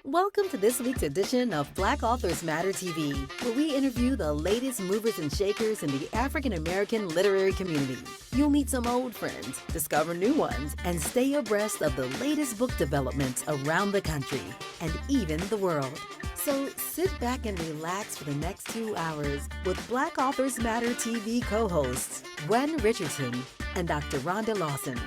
Welcome to this week's edition of Black Authors Matter TV, where we interview the latest movers and shakers in the African American literary community. You'll meet some old friends, discover new ones, and stay abreast of the latest book developments around the country and even the world. So sit back and relax for the next 2 hours with Black Authors Matter TV co-hosts Gwen Richardson and Dr. Rhonda Lawson.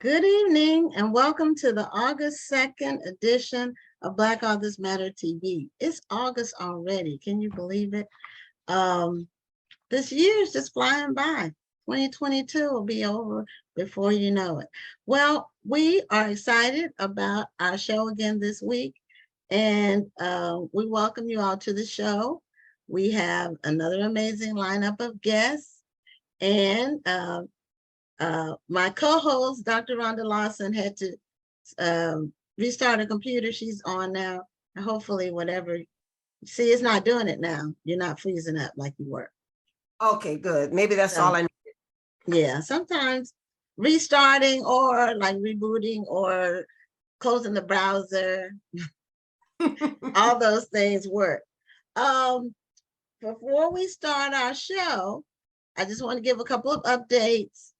Good evening and welcome to the August 2nd edition of Black Authors Matter TV. It's August already. Can you believe it? This year is just flying by. 2022 will be over before you know it. Well, we are excited about our show again this week, and we welcome you all to the show. We have another amazing lineup of guests, and my co-host, Dr. Rhonda Lawson, had to restart a computer. She's on now. And hopefully whatever, see, it's not doing it now. You're not freezing up like you were. Okay, good. Maybe that's all I need. Yeah, sometimes restarting or like rebooting or closing the browser, all those things work. Before we start our show, I just want to give a couple of updates.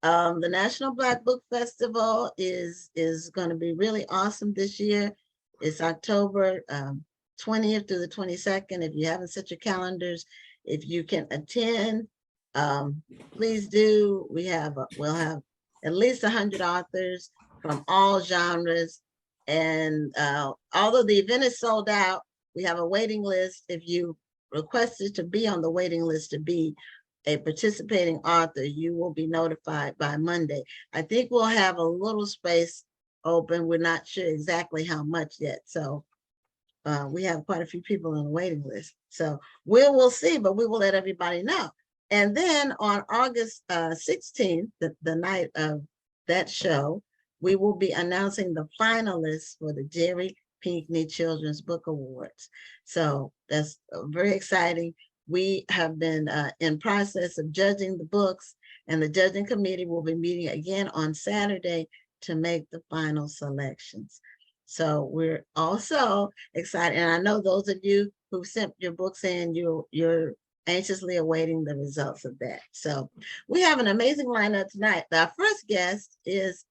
The National Black Book Festival is going to be really awesome this year. It's October 20th through the 22nd. If you haven't set your calendars, if you can attend, please do. We'll have at least 100 authors from all genres. And although the event is sold out, we have a waiting list. If you requested to be on the waiting list to be a participating author, you will be notified by Monday. I think we'll have a little space open. We're not sure exactly how much yet. So we have quite a few people on the waiting list. So we'll see, but we will let everybody know. And then on August 16th, the night of that show, we will be announcing the finalists for the Jerry Pinkney Children's Book Awards. So that's very exciting. We have been in process of judging the books, and the judging committee will be meeting again on Saturday to make the final selections. So we're also excited, and I know those of you who sent your books in, you're anxiously awaiting the results of that. So we have an amazing lineup tonight. Our first guest is,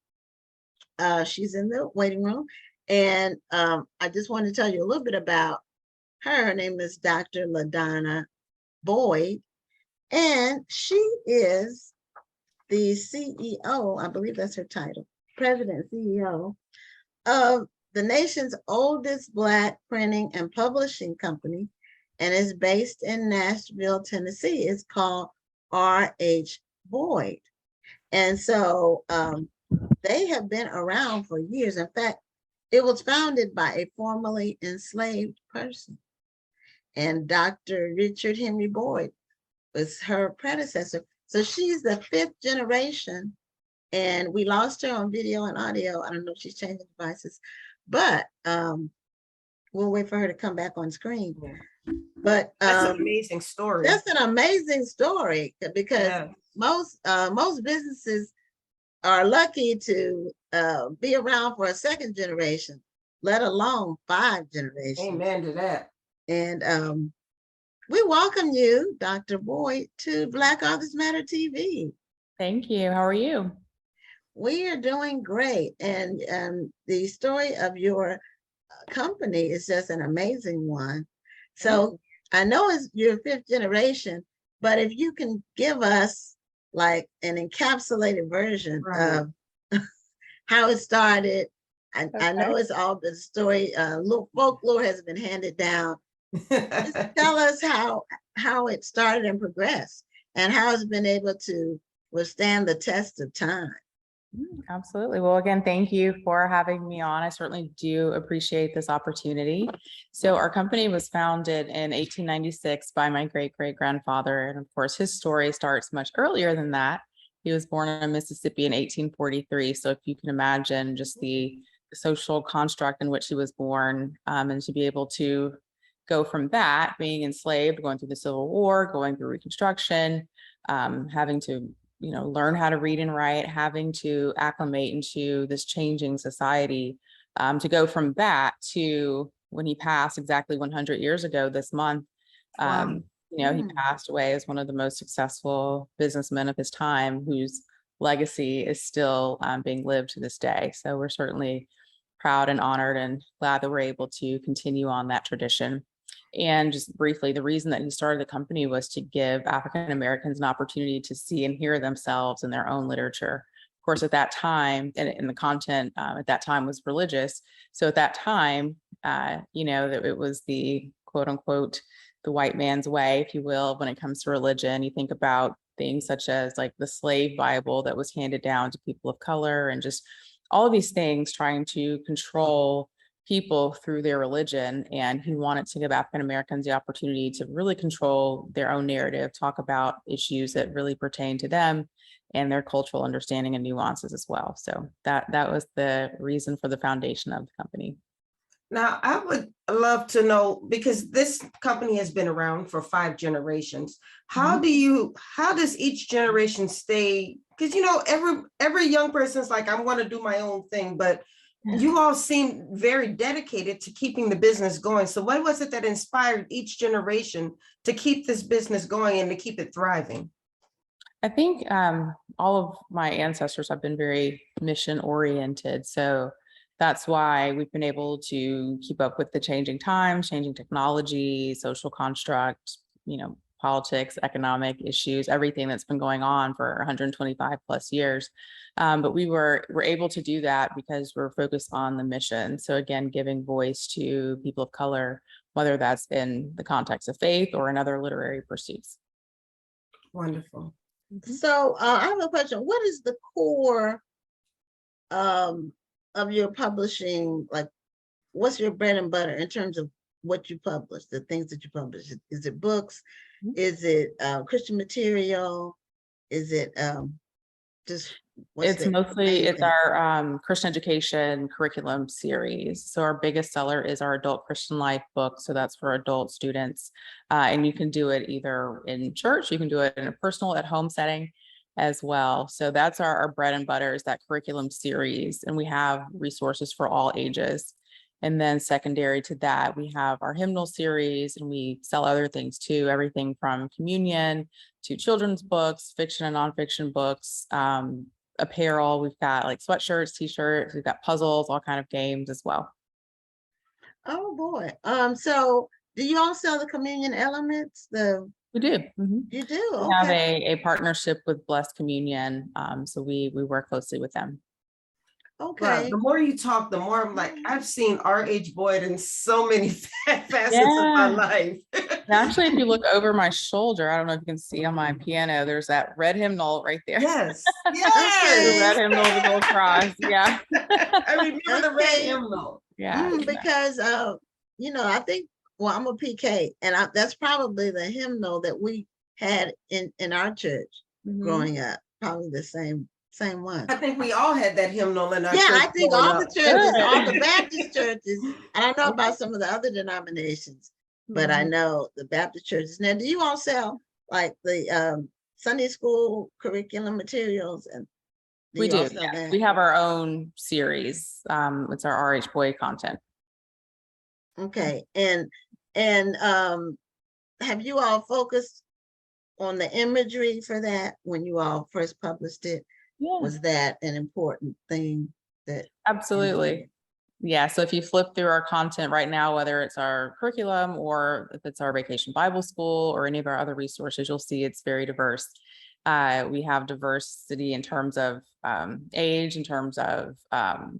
she's in the waiting room, and I just want to tell you a little bit about her. Her name is Dr. Ladonna Boyd, and she is the CEO, I believe that's her title, President CEO of the nation's oldest Black printing and publishing company, and is based in Nashville, Tennessee. It's called R.H. Boyd. And so they have been around for years. In fact, it was founded by a formerly enslaved person. And Dr. Richard Henry Boyd was her predecessor. So she's the 5th generation, and we lost her on video and audio. I don't know if she's changing devices, but we'll wait for her to come back on screen. Yeah. But that's an amazing story. That's an amazing story, because most businesses are lucky to be around for a 2nd generation, let alone 5 generations. Amen to that. And we welcome you, Dr. Boyd, to Black Authors Matter TV. Thank you. How are you? We are doing great. And the story of your company is just an amazing one. So I know it's your 5th generation, but if you can give us like an encapsulated version of how it started. I know it's all the story, folklore has been handed down. Just tell us how it started and progressed, and how it's been able to withstand the test of time. Absolutely. Well, again, thank you for having me on. I certainly do appreciate this opportunity. So our company was founded in 1896 by my great-great-grandfather. And of course, his story starts much earlier than that. He was born in Mississippi in 1843. So if you can imagine just the social construct in which he was born, and to be able to go from that, being enslaved, going through the Civil War, going through Reconstruction, having to learn how to read and write, having to acclimate into this changing society, to go from that to when he passed exactly 100 years ago this month. Wow. He passed away as one of the most successful businessmen of his time, whose legacy is still being lived to this day. So we're certainly proud and honored and glad that we're able to continue on that tradition. And just briefly, the reason that he started the company was to give African Americans an opportunity to see and hear themselves in their own literature. Of course, at that time, and the content at that time was religious. So at that time, that it was the quote unquote, the white man's way, if you will, when it comes to religion. You think about things such as like the slave Bible that was handed down to people of color, and just all of these things trying to control people through their religion. And he wanted to give African Americans the opportunity to really control their own narrative, talk about issues that really pertain to them and their cultural understanding and nuances as well. So that was the reason for the foundation of the company. Now, I would love to know, because this company has been around for 5 generations. How does each generation stay? Because, every young person's like, I want to do my own thing, but you all seem very dedicated to keeping the business going. So what was it that inspired each generation to keep this business going and to keep it thriving? I think all of my ancestors have been very mission oriented. So that's why we've been able to keep up with the changing times, changing technology, social construct, politics, economic issues, everything that's been going on for 125 plus years. But we're able to do that because we're focused on the mission. So again, giving voice to people of color, whether that's in the context of faith or in other literary pursuits. Wonderful. So I have a question. What is the core of your publishing? Like, what's your bread and butter in terms of what you publish, the things that you publish? Is it books? Is it Christian material? Is it just It's our Christian education curriculum series. So our biggest seller is our adult Christian life book. So that's for adult students. And you can do it either in church, you can do it in a personal at home setting as well. So that's our bread and butter, is that curriculum series. And we have resources for all ages. And then secondary to that, we have our hymnal series, and we sell other things too, everything from communion to children's books, fiction and nonfiction books, apparel. We've got like sweatshirts, t-shirts, we've got puzzles, all kind of games as well. Oh boy. So do you all sell the communion elements? We do. You do? We have a partnership with Blessed Communion. So we work closely with them. Okay. Well, the more you talk, the more I'm like, I've seen R.H. Boyd in so many facets of my life. Actually, if you look over my shoulder, I don't know if you can see on my piano, there's that red hymnal right there. Yes. The red hymnal with the gold cross. Yeah. I remember the red hymnal. Yeah. Because I think, well, I'm a PK, and that's probably the hymnal that we had in our church growing up. Probably the same one. I think we all had that hymnal in our church. I think all the churches, all the Baptist churches. I don't know about some of the other denominations, but I know the Baptist churches. Now, do you all sell like the Sunday school curriculum materials? And we do. Yes. We have our own series. It's our R.H. Boyd content. Okay, and have you all focused on the imagery for that when you all first published it? Yeah. Was that an important thing? Absolutely. Yeah. So if you flip through our content right now, whether it's our curriculum or if it's our Vacation Bible School or any of our other resources, you'll see it's very diverse. We have diversity in terms of age, in terms of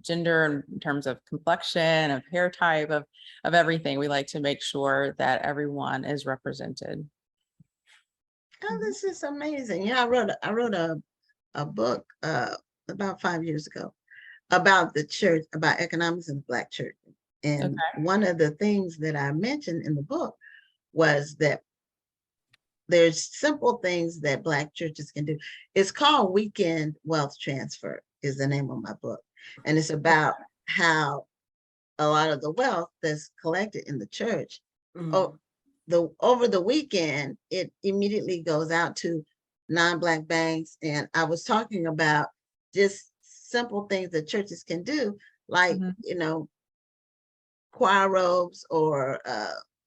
gender, in terms of complexion, of hair type, of everything. We like to make sure that everyone is represented. Oh, this is amazing. Yeah, I wrote a book about 5 years ago about the church, about economics in the Black church. And one of the things that I mentioned in the book was that there's simple things that Black churches can do. It's called Weekend Wealth Transfer is the name of my book. And it's about how a lot of the wealth that's collected in the church over the weekend, it immediately goes out to non-Black banks, and I was talking about just simple things that churches can do, like, Mhm. choir robes, or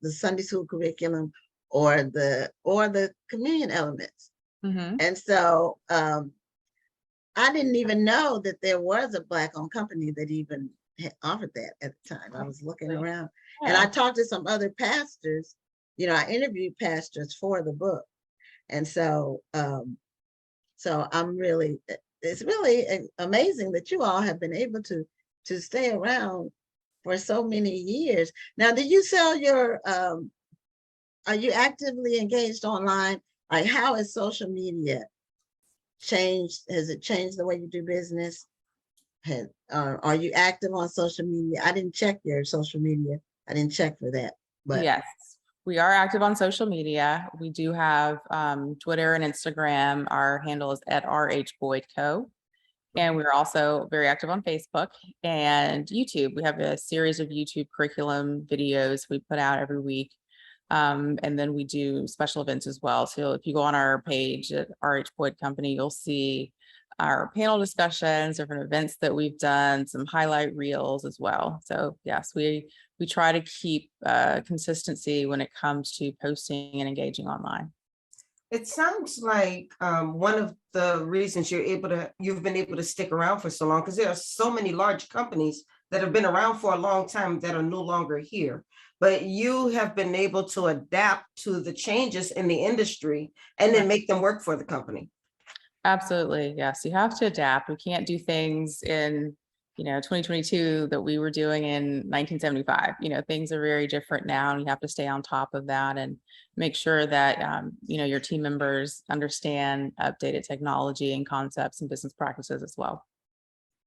the Sunday school curriculum, or the communion elements. Mhm. And so I didn't even know that there was a Black-owned company that even had offered that at the time. I was looking Absolutely. around, and I Yeah. talked to some other pastors. I interviewed pastors for the book, and so I'm really, it's really amazing that you all have been able to stay around for so many years. Now, did you sell your are you actively engaged online? Like, how has social media changed? Has it changed the way you do business? Are you active on social media? I didn't check your social media. I didn't check for that, but Yes, we are active on social media. We do have Twitter and Instagram. Our handle is at @RHBoydCo. And we're also very active on Facebook and YouTube. We have a series of YouTube curriculum videos we put out every week. And then we do special events as well. So if you go on our page at RH Boyd Company, you'll see our panel discussions, different events that we've done, some highlight reels as well. So yes, we try to keep consistency when it comes to posting and engaging online. It sounds like one of the reasons you've been able to stick around for so long, because there are so many large companies that have been around for a long time that are no longer here. But you have been able to adapt to the changes in the industry and then make them work for the company. Absolutely. Yes. You have to adapt. We can't do things in, 2022 that we were doing in 1975. Things are very different now, and you have to stay on top of that and make sure that, your team members understand updated technology and concepts and business practices as well.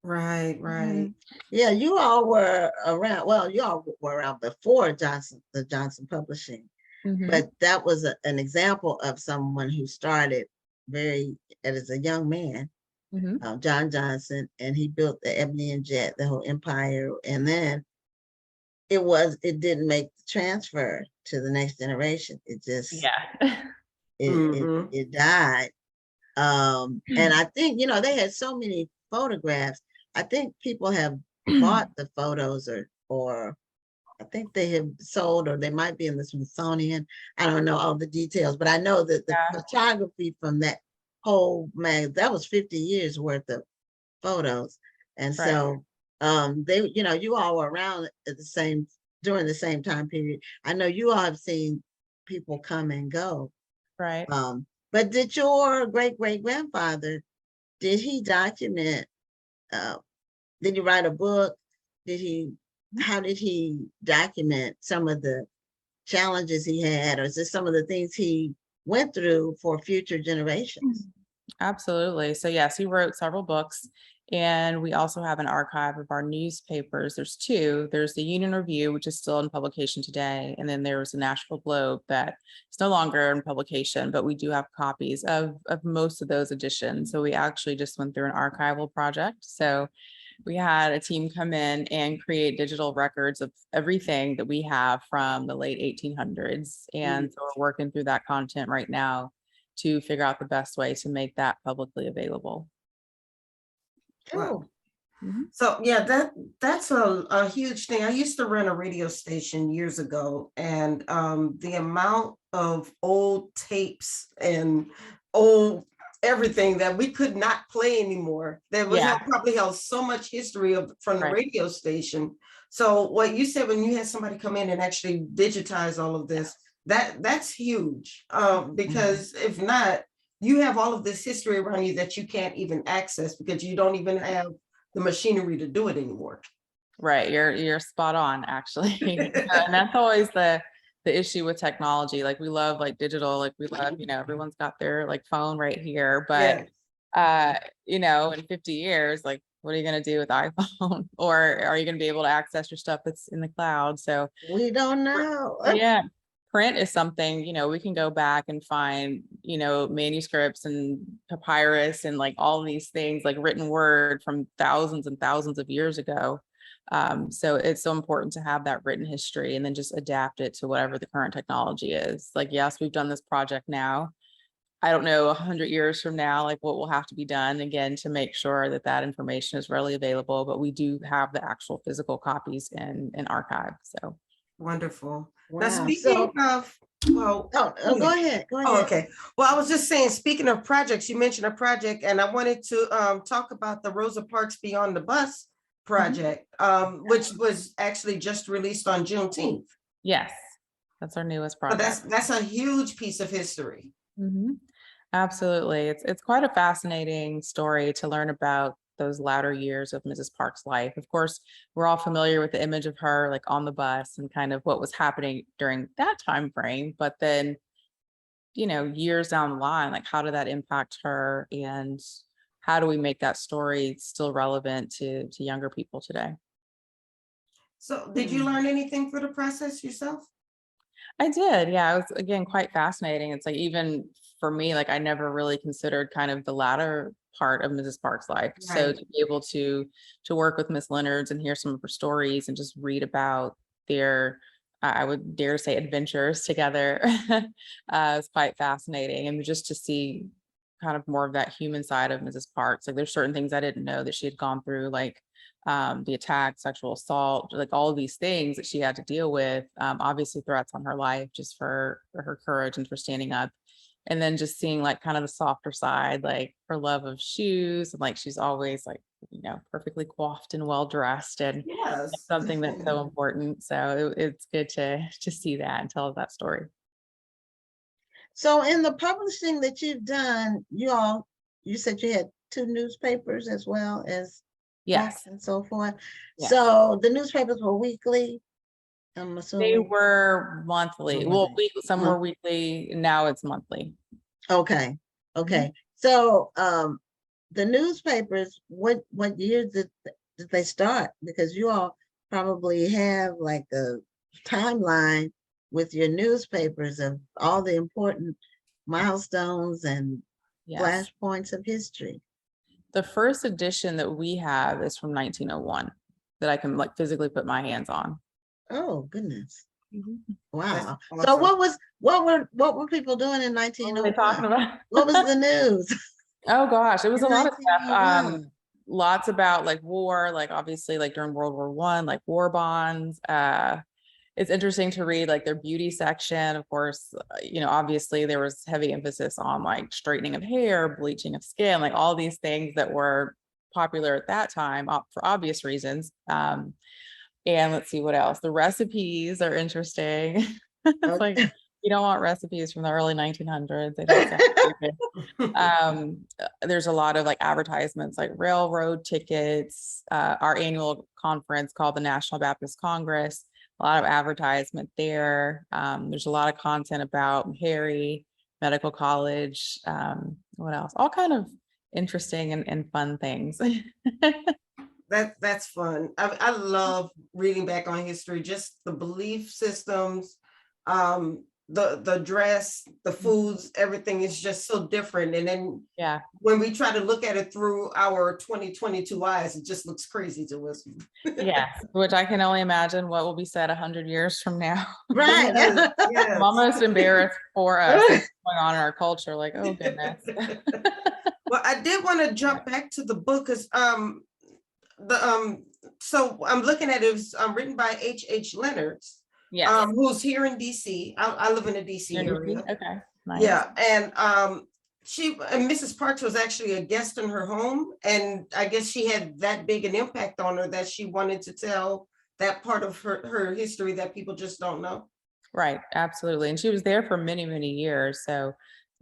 Right, right. yeah, you all were around. Well, you all were around before the Johnson Publishing, Mhm. but that was an example of someone who started as a young man, Mhm. John Johnson, and he built the Ebony and Jet, the whole empire, and then it didn't make the transfer to the next generation. It just Yeah. it died. And I think they had so many photographs. I think people have bought the photos, or I think they have sold, or they might be in the Smithsonian. I don't know all the details, but I know that the Yeah. photography from that whole that was 50 years worth of photos. And Right. so you all were around during the same time period. I know you all have seen people come and go. Right. But did your great-great-grandfather, did he document, did he write a book? How did he document some of the challenges he had, or is this some of the things he went through for future generations? Absolutely. So yes, he wrote several books, and we also have an archive of our newspapers. There's two. There's the Union Review, which is still in publication today, and then there's the Nashville Globe that is no longer in publication, but we do have copies of most of those editions. So we actually just went through an archival project. So we had a team come in and create digital records of everything that we have from the late 1800s. And so we're working through that content right now to figure out the best way to make that publicly available. Wow. Mhm. So yeah, that's a huge thing. I used to run a radio station years ago, and the amount of old tapes and old everything that we could not play anymore, that was Yeah. probably held so much history from the Right. radio station. So what you said, when you had somebody come in and actually digitize all of this, that's huge. Because if not, you have all of this history around you that you can't even access because you don't even have the machinery to do it anymore. Right. You're spot on, actually. And that's always the issue with technology. Like, we love like digital, like we love, everyone's got their like phone right here, but in 50 years, like, what are you going to do with iPhone? Or are you going to be able to access your stuff that's in the cloud? So We don't know. yeah, print is something, we can go back and find, manuscripts and papyrus and like all these things, like written word from thousands and thousands of years ago. So it's so important to have that written history and then just adapt it to whatever the current technology is. Like, yes, we've done this project now, I don't know, 100 years from now, like what will have to be done again to make sure that that information is readily available. But we do have the actual physical copies in archive. So Wonderful. Now, Wow. speaking So, of, well, go ahead. Go oh, ahead. okay. Well, I was just saying, speaking of projects, you mentioned a project, and I wanted to talk about the Rosa Parks Beyond the Bus project, which was actually just released on Juneteenth. yes, that's our newest But project. that's a huge piece of history. Mhm. Absolutely. It's quite a fascinating story to learn about those latter years of Mrs. Parks' life. Of course, we're all familiar with the image of her like on the bus and kind of what was happening during that time frame. But then, years down the line, like how did that impact her, and how do we make that story still relevant to younger people today? So did you learn anything through the process yourself? I did. Yeah. It was again quite fascinating. It's like even for me, like I never really considered kind of the latter part of Mrs. Parks' life. So Right. to be able to work with Miss Leonard's and hear some of her stories and just read about their I would dare to say adventures together is quite fascinating. And just to see kind of more of that human side of Mrs. Parks. Like there's certain things I didn't know that she had gone through, like the attack, sexual assault, like all of these things that she had to deal with, obviously threats on her life just for her courage and for standing up. And then just seeing like kind of the softer side, like her love of shoes, and like she's always like, perfectly coiffed and well dressed, and Yes. something that's so important. So it's good to see that and tell that story. So in the publishing that you've done, you said you had 2 newspapers as well as books Yes, and so forth. yes. So the newspapers were weekly, I'm They assuming. were monthly. Well, some Month- were weekly. Now it's monthly. Okay, okay. So the newspapers, what year did they start? Because you all probably have like a timeline with your newspapers of all the important milestones and Yes. flashpoints of history. The first edition that we have is from 1901 that I can like physically put my hands on. Oh, goodness. Wow. That's So awesome. what were people doing in What were they talking 1901? about? What was the news Oh gosh, it was in a lot of stuff. 1901? Lots about like war, like obviously like during World War I, like war bonds. It's interesting to read like their beauty section. Of course, obviously there was heavy emphasis on like straightening of hair, bleaching of skin, like all these things that were popular at that time for obvious reasons. And let's see what else. The recipes are interesting. It's like you don't want recipes from the early 1900s. They don't sound good. There's a lot of like advertisements, like railroad tickets, our annual conference called the National Baptist Congress. A lot of advertisement there. There's a lot of content about Harry, medical college. What else? All kind of interesting and fun things. That's fun. I love reading back on history, just the belief systems, the dress, the foods, everything is just so different. And then Yeah. when we try to look at it through our 2022 eyes, it just looks crazy to us. Yes, which I can only imagine what will be said 100 years from now. Right. Yes, yes. I'm almost embarrassed for us what's going on in our culture. Like, oh goodness. Well, I did want to jump back to the book because so I'm looking at it was written by H.H. Leonard, Yes. who's here in DC. I live in the DC area. Okay. Nice. Yeah, and Mrs. Parks was actually a guest in her home, and I guess she had that big an impact on her that she wanted to tell that part of her history that people just don't know. Right. Absolutely. And she was there for many, many years. So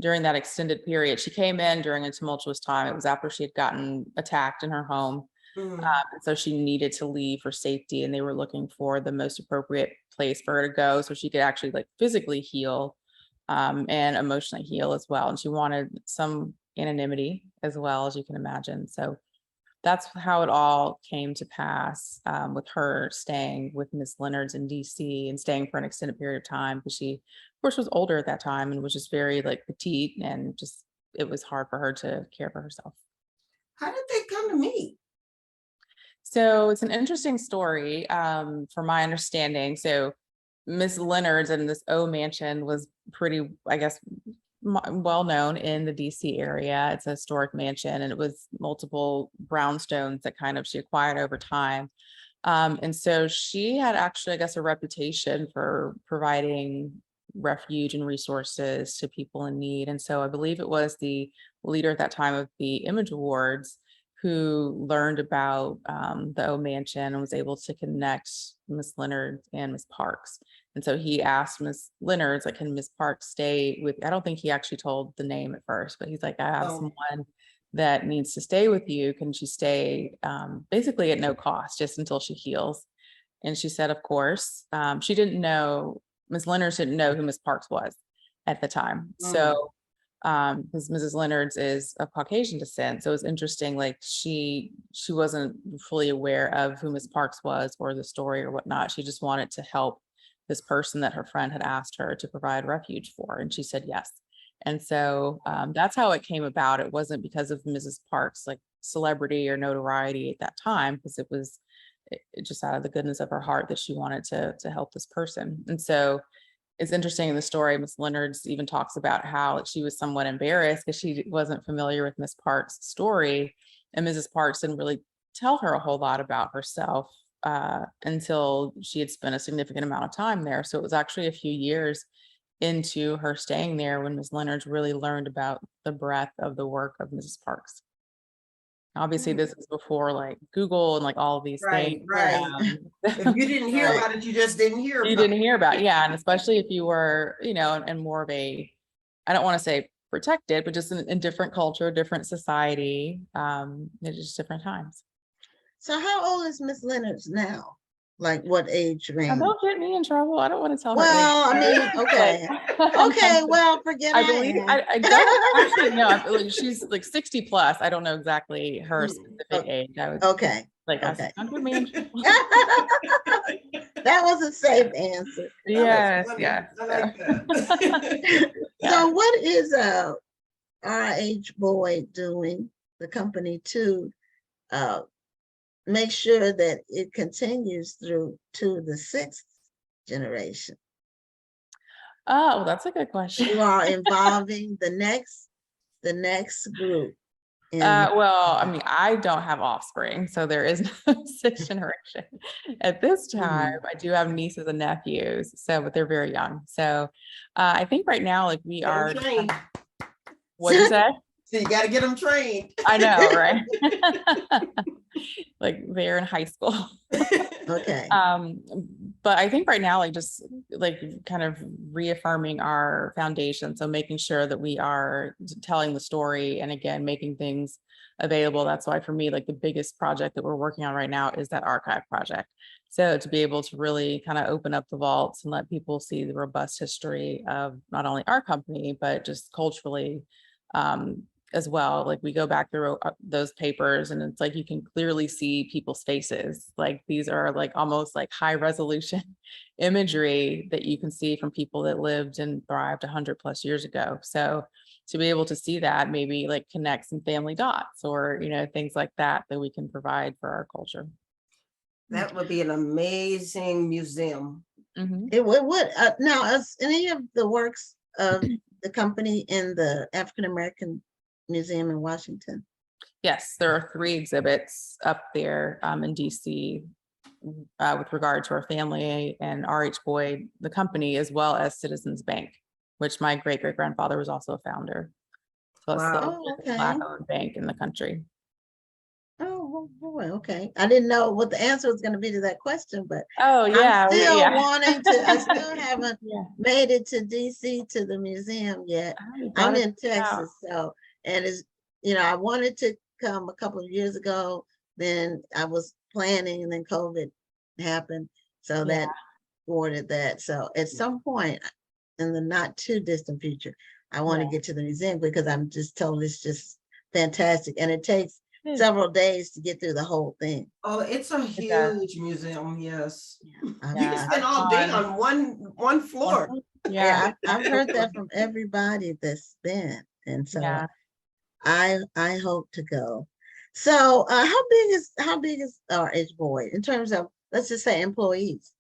during that extended period, she came in during a tumultuous time. It was after she had gotten attacked in her home. So she needed to leave for safety, and they were looking for the most appropriate place for her to go so she could actually like physically heal and emotionally heal as well. And she wanted some anonymity as well, as you can imagine. So that's how it all came to pass, with her staying with Miss Leonard's in DC and staying for an extended period of time, because she, of course, was older at that time and was just very like petite, and just it was hard for her to care for herself. How did they come to meet? So it's an interesting story, from my understanding. So Miss Leonard's and this O mansion was pretty, I guess, well known in the DC area. It's a historic mansion, and it was multiple brownstones that kind of she acquired over time. And so she had actually, I guess, a reputation for providing refuge and resources to people in need. And so I believe it was the leader at that time of the Image Awards who learned about the O Mansion and was able to connect Miss Leonard and Miss Parks. And so he asked Miss Leonard, like, can Miss Parks stay with, I don't think he actually told the name at first, but he's like, I have someone that needs to stay with you. Can she stay basically at no cost, just until she heals? And she said, of course. She didn't know, Ms. Leonard didn't know who Miss Parks was at the time. So, because Mrs. Leonard's is of Caucasian descent. So it's interesting, like she wasn't fully aware of who Miss Parks was or the story or whatnot. She just wanted to help this person that her friend had asked her to provide refuge for. And she said yes. And so that's how it came about. It wasn't because of Mrs. Parks' like celebrity or notoriety at that time, because it was just out of the goodness of her heart that she wanted to help this person. And so it's interesting in the story, Miss Leonard even talks about how she was somewhat embarrassed because she wasn't familiar with Miss Parks' story, and Mrs. Parks didn't really tell her a whole lot about herself until she had spent a significant amount of time there. So it was actually a few years into her staying there when Ms. Leonard really learned about the breadth of the work of Mrs. Parks. Obviously, this is before like Google and like all of these things. Right. If you didn't hear about it, you just didn't hear about it. You didn't hear about it. Yeah. And especially if you were, you know, in more of a, I don't want to say protected, but just in different culture, different society, it's just different times. So how old is Miss Leonard's now? Like what age range? Don't get me in trouble. I don't want to tell her. Well, I mean, okay. Okay, well, forget I believe I don't actually know. I believe she's like 60 plus. I don't know exactly her specific age. I would okay. like Okay. don't get me in trouble. That was a safe answer. Yes, yes. I like that. So what is RH Boyd doing, the company, to make sure that it continues through to the 6th generation? Oh, well, that's a good question. You are involving the next group. Well, I mean, I don't have offspring, so there is no 6th generation at this time. I do have nieces and nephews, so but they're very young. So I think right now, like we are. What'd you say? So you got to get them trained. I know, right? Like they're in high school. Okay. But I think right now, like just like kind of reaffirming our foundation. So making sure that we are telling the story and again, making things available. That's why for me, like the biggest project that we're working on right now is that archive project. So to be able to really kind of open up the vaults and let people see the robust history of not only our company, but just culturally, as well. Like we go back through those papers and it's like you can clearly see people's faces. Like these are like almost like high resolution imagery that you can see from people that lived and thrived 100+ years ago. So to be able to see that, maybe like connect some family dots or, you know, things like that we can provide for our culture. That would be an amazing museum. It would. Now, is any of the works of the company in the African American Museum in Washington? Yes, there are 3 exhibits up there in DC with regard to our family and RH Boyd, the company, as well as Citizens Bank, which my great-great-grandfather was also a founder. So it's the Black-owned bank in the country. Oh boy, okay. I didn't know what the answer was going to be to that question, but oh yeah, I'm still wanting to. I still haven't made it to DC to the museum yet. I'm in Texas, so and it's, you know, I wanted to come a couple of years ago. Then I was planning, and then COVID happened, so that thwarted that. So at some point in the not too distant future, I want to get to the museum because I'm just told it's just fantastic, and it takes several days to get through the whole thing. Oh, it's a huge museum. Yes, you can spend all day on one floor. Yeah, I've heard that from everybody that's been, and so I hope to go. So how big is RH Boyd in terms of, let's just say, employees?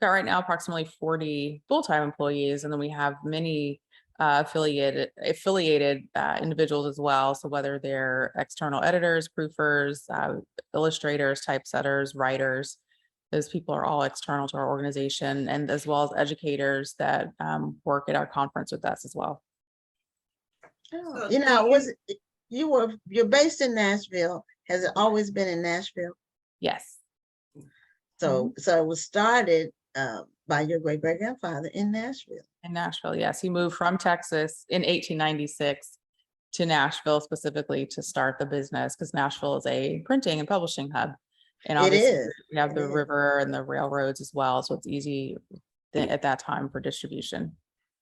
Got right now approximately 40 full-time employees, and then we have many affiliated individuals as well. So whether they're external editors, proofers, illustrators, typesetters, writers, those people are all external to our organization, and as well as educators that work at our conference with us as well. Oh, So you do know, you- you're based in Nashville. Has it always been in Nashville? Yes. So it was started by your great great grandfather in Nashville. In Nashville, yes. He moved from Texas in 1896 to Nashville specifically to start the business, because Nashville is a printing and publishing hub. And It obviously is. we have It the is. river and the railroads as well. So it's easy at that time for distribution.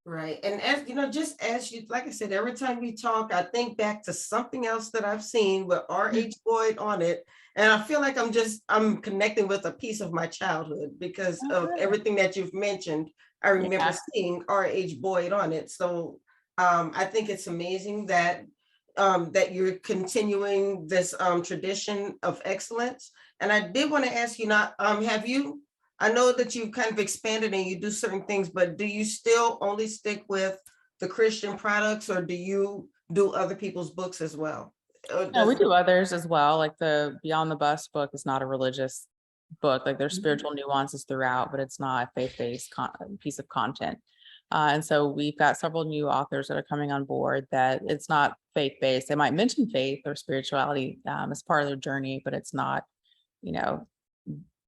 Right. And as you know, just as you, like I said, every time we talk, I think back to something else that I've seen with R.H. Boyd on it. And I feel like I'm connecting with a piece of my childhood because of everything that you've mentioned. I remember seeing R.H. Boyd on it. So I think it's amazing that that you're continuing this tradition of excellence. And I did want to ask you, not I know that you've kind of expanded and you do certain things, but do you still only stick with the Christian products, or do you do other people's books as well? No, we do others as well. Like the Beyond the Bus book is not a religious book. Like there's spiritual nuances throughout, but it's not a faith-based piece of content. And so we've got several new authors that are coming on board that it's not faith-based. They might mention faith or spirituality as part of their journey, but it's not,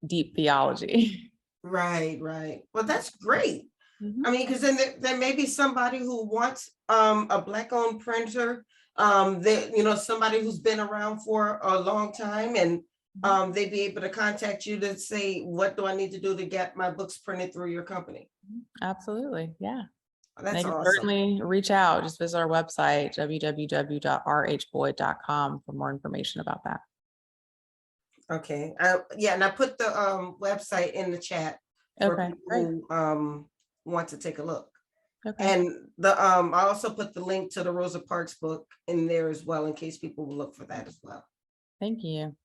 deep theology. Right. Well, that's great. Mhm. I mean, because then there may be somebody who wants a Black-owned printer, that somebody who's been around for a long time, and they'd be able to contact you to say, what do I need to do to get my books printed through your company? Absolutely. Yeah. That's They can awesome. certainly reach out. Just visit our website, www.rhboyd.com, for more information about that. Okay. And I put the website in the chat for Okay, people who want to take a look. Okay. And I also put the link to the Rosa Parks book in there as well, in case people will look for that as well. Thank you.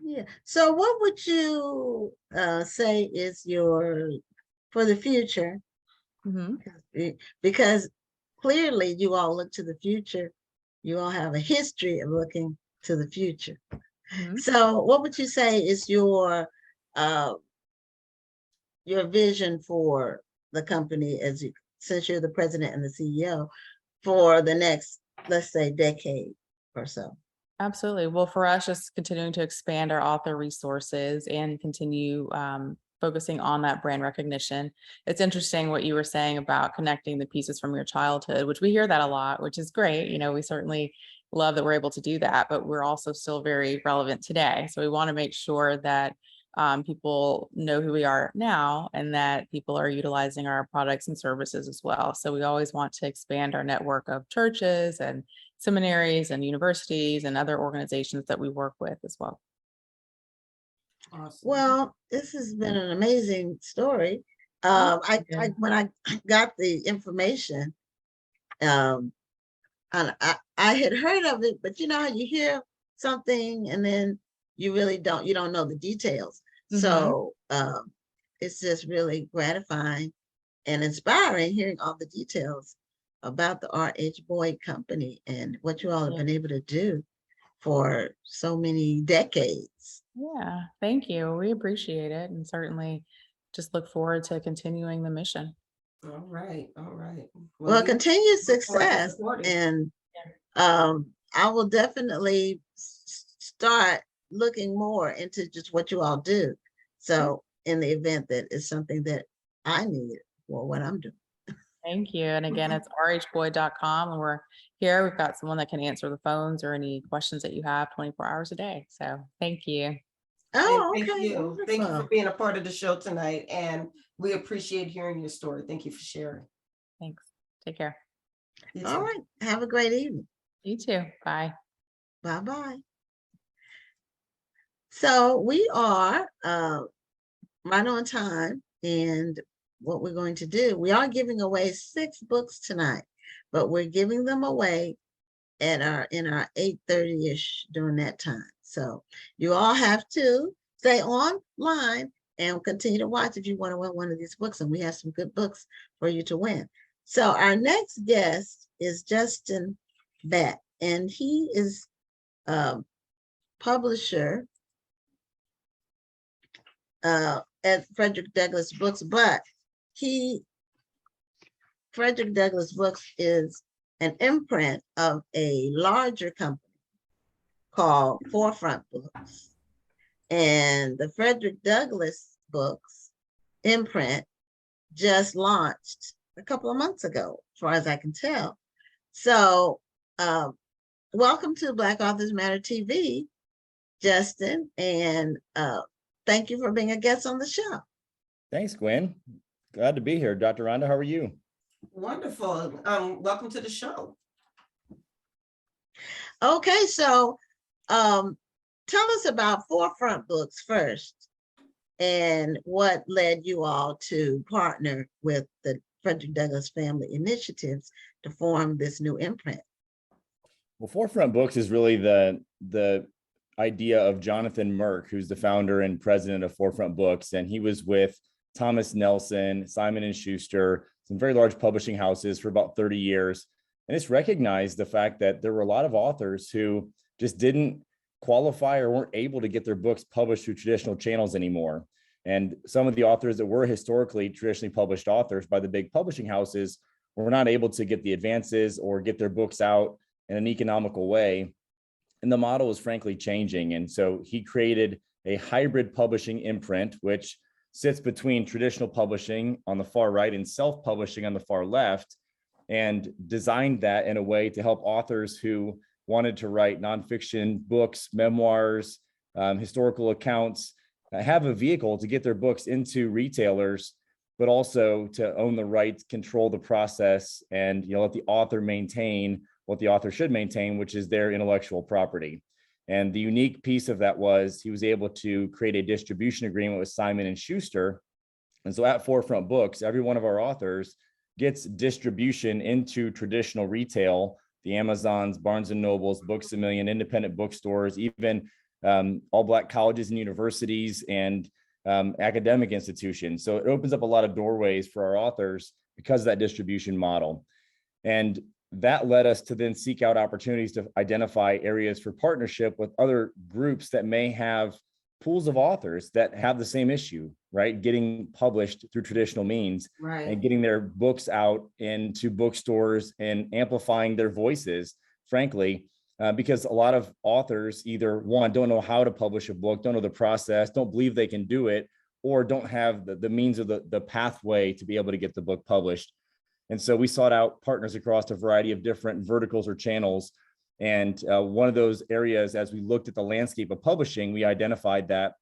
Yeah. So what would you say is for the future? Because clearly you all look to the future. You all have a history of looking to the future. So what would you say is your vision for the company, since you're the president and the CEO, for the next, let's say, decade or so? Absolutely. Well, for us, just continuing to expand our author resources and continue focusing on that brand recognition. It's interesting what you were saying about connecting the pieces from your childhood, which we hear that a lot, which is great. We certainly love that we're able to do that, but we're also still very relevant today. So we want to make sure that people know who we are now, and that people are utilizing our products and services as well. So we always want to expand our network of churches and seminaries and universities and other organizations that we work with as well. Awesome. Well, this has been an amazing story. When I got the information, and I had heard of it, but you know how you hear something and then you don't know the details. So it's just really gratifying and inspiring hearing all the details about the R.H. Boyd Company and what you all have been able to do for so many decades. Yeah, thank you. We appreciate it, and certainly just look forward to continuing the mission. All right. Well, continued success, and I will definitely start looking more into just what you all do. So in the event that it's something that I need for what I'm doing. Thank you. And again, it's rhboyd.com, and we're here. We've got someone that can answer the phones or any questions that you have 24 hours a day. So thank you. Oh, okay. Thank you. Wonderful. Thank you for being a part of the show tonight. And we appreciate hearing your story. Thank you for sharing. Thanks. Take care. All right. Have a great evening. You too. Bye. Bye-bye. So we are right on time, and what we're going to do, we are giving away 6 books tonight, but we're giving them away in our 8:30-ish during that time. So you all have to stay online and continue to watch if you want to win one of these books, and we have some good books for you to win. So our next guest is Justin Batt, and he is a publisher at Frederick Douglass Books, but Frederick Douglass Books is an imprint of a larger company called Forefront Books. And the Frederick Douglass Books imprint just launched a couple of months ago, as far as I can tell. So welcome to Black Authors Matter TV, Justin, and thank you for being a guest on the show. Thanks, Gwen. Glad to be here. Dr. Rhonda, how are you? Wonderful. Welcome to the show. Okay, so tell us about Forefront Books first, and what led you all to partner with the Frederick Douglass Family Initiatives to form this new imprint. Well, Forefront Books is really the idea of Jonathan Merck, who's the founder and president of Forefront Books, and he was with Thomas Nelson, Simon & Schuster, some very large publishing houses for about 30 years. And it's recognized the fact that there were a lot of authors who just didn't qualify or weren't able to get their books published through traditional channels anymore. And some of the authors that were historically traditionally published authors by the big publishing houses were not able to get the advances or get their books out in an economical way. And the model was frankly changing. And so he created a hybrid publishing imprint, which sits between traditional publishing on the far right and self-publishing on the far left, and designed that in a way to help authors who wanted to write nonfiction books, memoirs, historical accounts, have a vehicle to get their books into retailers, but also to own the rights, control the process, and let the author maintain what the author should maintain, which is their intellectual property. And the unique piece of that was he was able to create a distribution agreement with Simon & Schuster. And so at Forefront Books, every one of our authors gets distribution into traditional retail, the Amazons, Barnes & Nobles, Books A Million, independent bookstores, even all Black colleges and universities and academic institutions. So it opens up a lot of doorways for our authors because of that distribution model. And that led us to then seek out opportunities to identify areas for partnership with other groups that may have pools of authors that have the same issue, right? Getting published through traditional means, Right. and getting their books out into bookstores and amplifying their voices, frankly, because a lot of authors either, one, don't know how to publish a book, don't know the process, don't believe they can do it, or don't have the means of the pathway to be able to get the book published. And so we sought out partners across a variety of different verticals or channels. And one of those areas, as we looked at the landscape of publishing, we identified that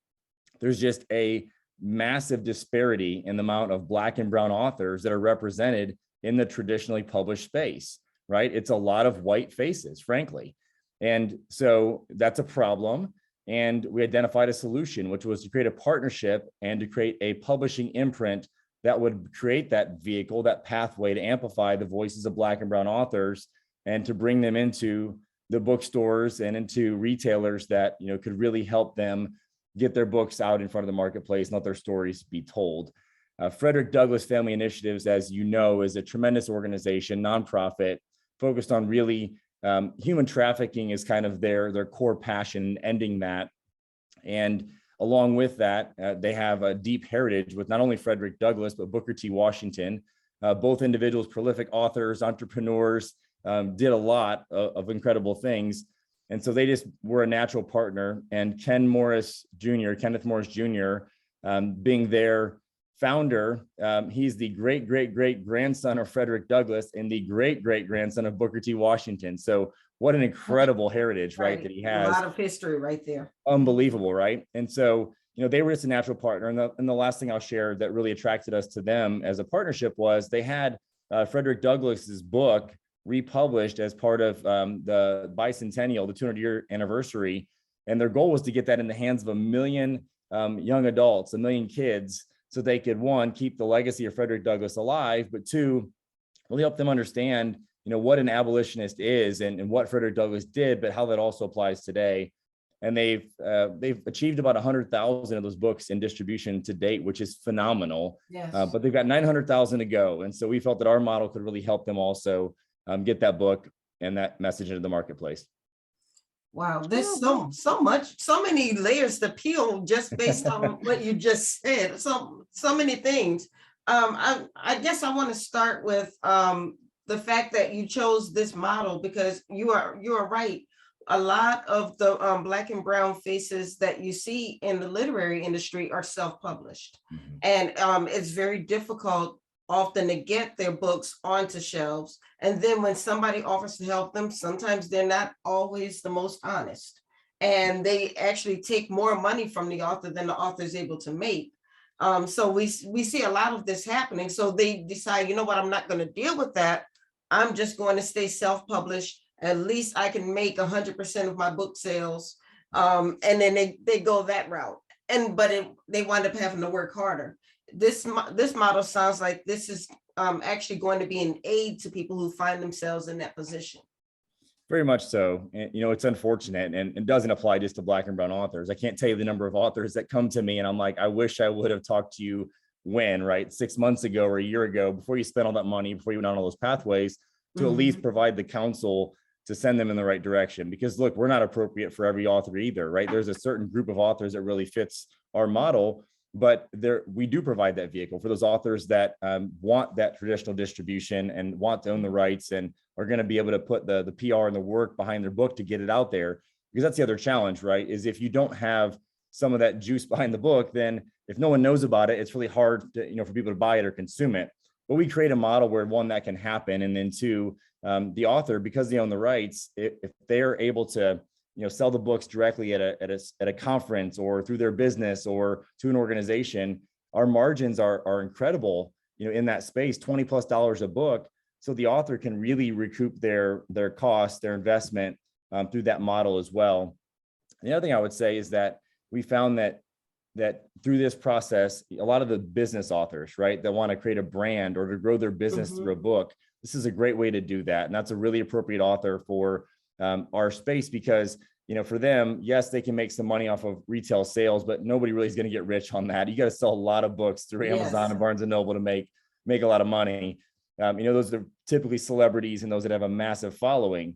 there's just a massive disparity in the amount of Black and brown authors that are represented in the traditionally published space, right? It's a lot of white faces, frankly. And so that's a problem. And we identified a solution, which was to create a partnership and to create a publishing imprint that would create that vehicle, that pathway to amplify the voices of Black and brown authors and to bring them into the bookstores and into retailers that could really help them get their books out in front of the marketplace and let their stories be told. Frederick Douglass Family Initiatives, as you know, is a tremendous organization, nonprofit, focused on really human trafficking is kind of their core passion, ending that. And along with that, they have a deep heritage with not only Frederick Douglass, but Booker T. Washington, both individuals, prolific authors, entrepreneurs, did a lot of incredible things. And so they just were a natural partner. And Kenneth Morris Jr., being their founder, he's the great-great-great-grandson of Frederick Douglass and the great-great-grandson of Booker T. Washington. So what an incredible heritage, right, that he has. A lot of history right there. Unbelievable, right? And so, they were just a natural partner. And the last thing I'll share that really attracted us to them as a partnership was they had Frederick Douglass's book republished as part of the bicentennial, the 200-year anniversary. And their goal was to get that in the hands of 1 million young adults, 1 million kids, so they could, one, keep the legacy of Frederick Douglass alive, but two, really help them understand, what an abolitionist is and what Frederick Douglass did, but how that also applies today. and they've achieved about 100,000 of those books in distribution to date, which is phenomenal. Yes. But they've got 900,000 to go, and so we felt that our model could really help them also get that book and that message into the marketplace. Wow, there's so many layers to peel just based on what you just said. So many things. I guess I want to start with the fact that you chose this model, because you are right. A lot of the Black and brown faces that you see in the literary industry are self-published. And it's very difficult often to get their books onto shelves. And then when somebody offers to help them, sometimes they're not always the most honest. And they actually take more money from the author than the author is able to make. So we see a lot of this happening. So they decide, you know what, I'm not going to deal with that. I'm just going to stay self-published. At least I can make 100% of my book sales. And then they go that route. But they wind up having to work harder. This model sounds like this is actually going to be an aid to people who find themselves in that position. Very much so. And, it's unfortunate, and it doesn't apply just to Black and brown authors. I can't tell you the number of authors that come to me and I'm like, I wish I would have talked to you right? 6 months ago or a year ago, before you spent all that money, before you went on all those pathways, to at least provide the counsel to send them in the right direction. Because look, we're not appropriate for every author either, right? There's a certain group of authors that really fits our model, but we do provide that vehicle for those authors that want that traditional distribution and want to own the rights and are going to be able to put the PR and the work behind their book to get it out there. Because that's the other challenge, right? Is if you don't have some of that juice behind the book, then if no one knows about it, it's really hard to, for people to buy it or consume it. But we create a model where, one, that can happen, and then two, the author, because they own the rights, if they're able to sell the books directly at a conference or through their business or to an organization, our margins are incredible, in that space, $20+ a book. So the author can really recoup their costs, their investment through that model as well. The other thing I would say is that we found that through this process, a lot of the business authors, right, that want to create a brand or to grow their business through a book, this is a great way to do that. And that's a really appropriate author for our space, because for them, yes, they can make some money off of retail sales, but nobody really is going to get rich on that. You got to sell a lot of books through Amazon and Barnes and Noble to make a lot of money. Those are typically celebrities and those that have a massive following.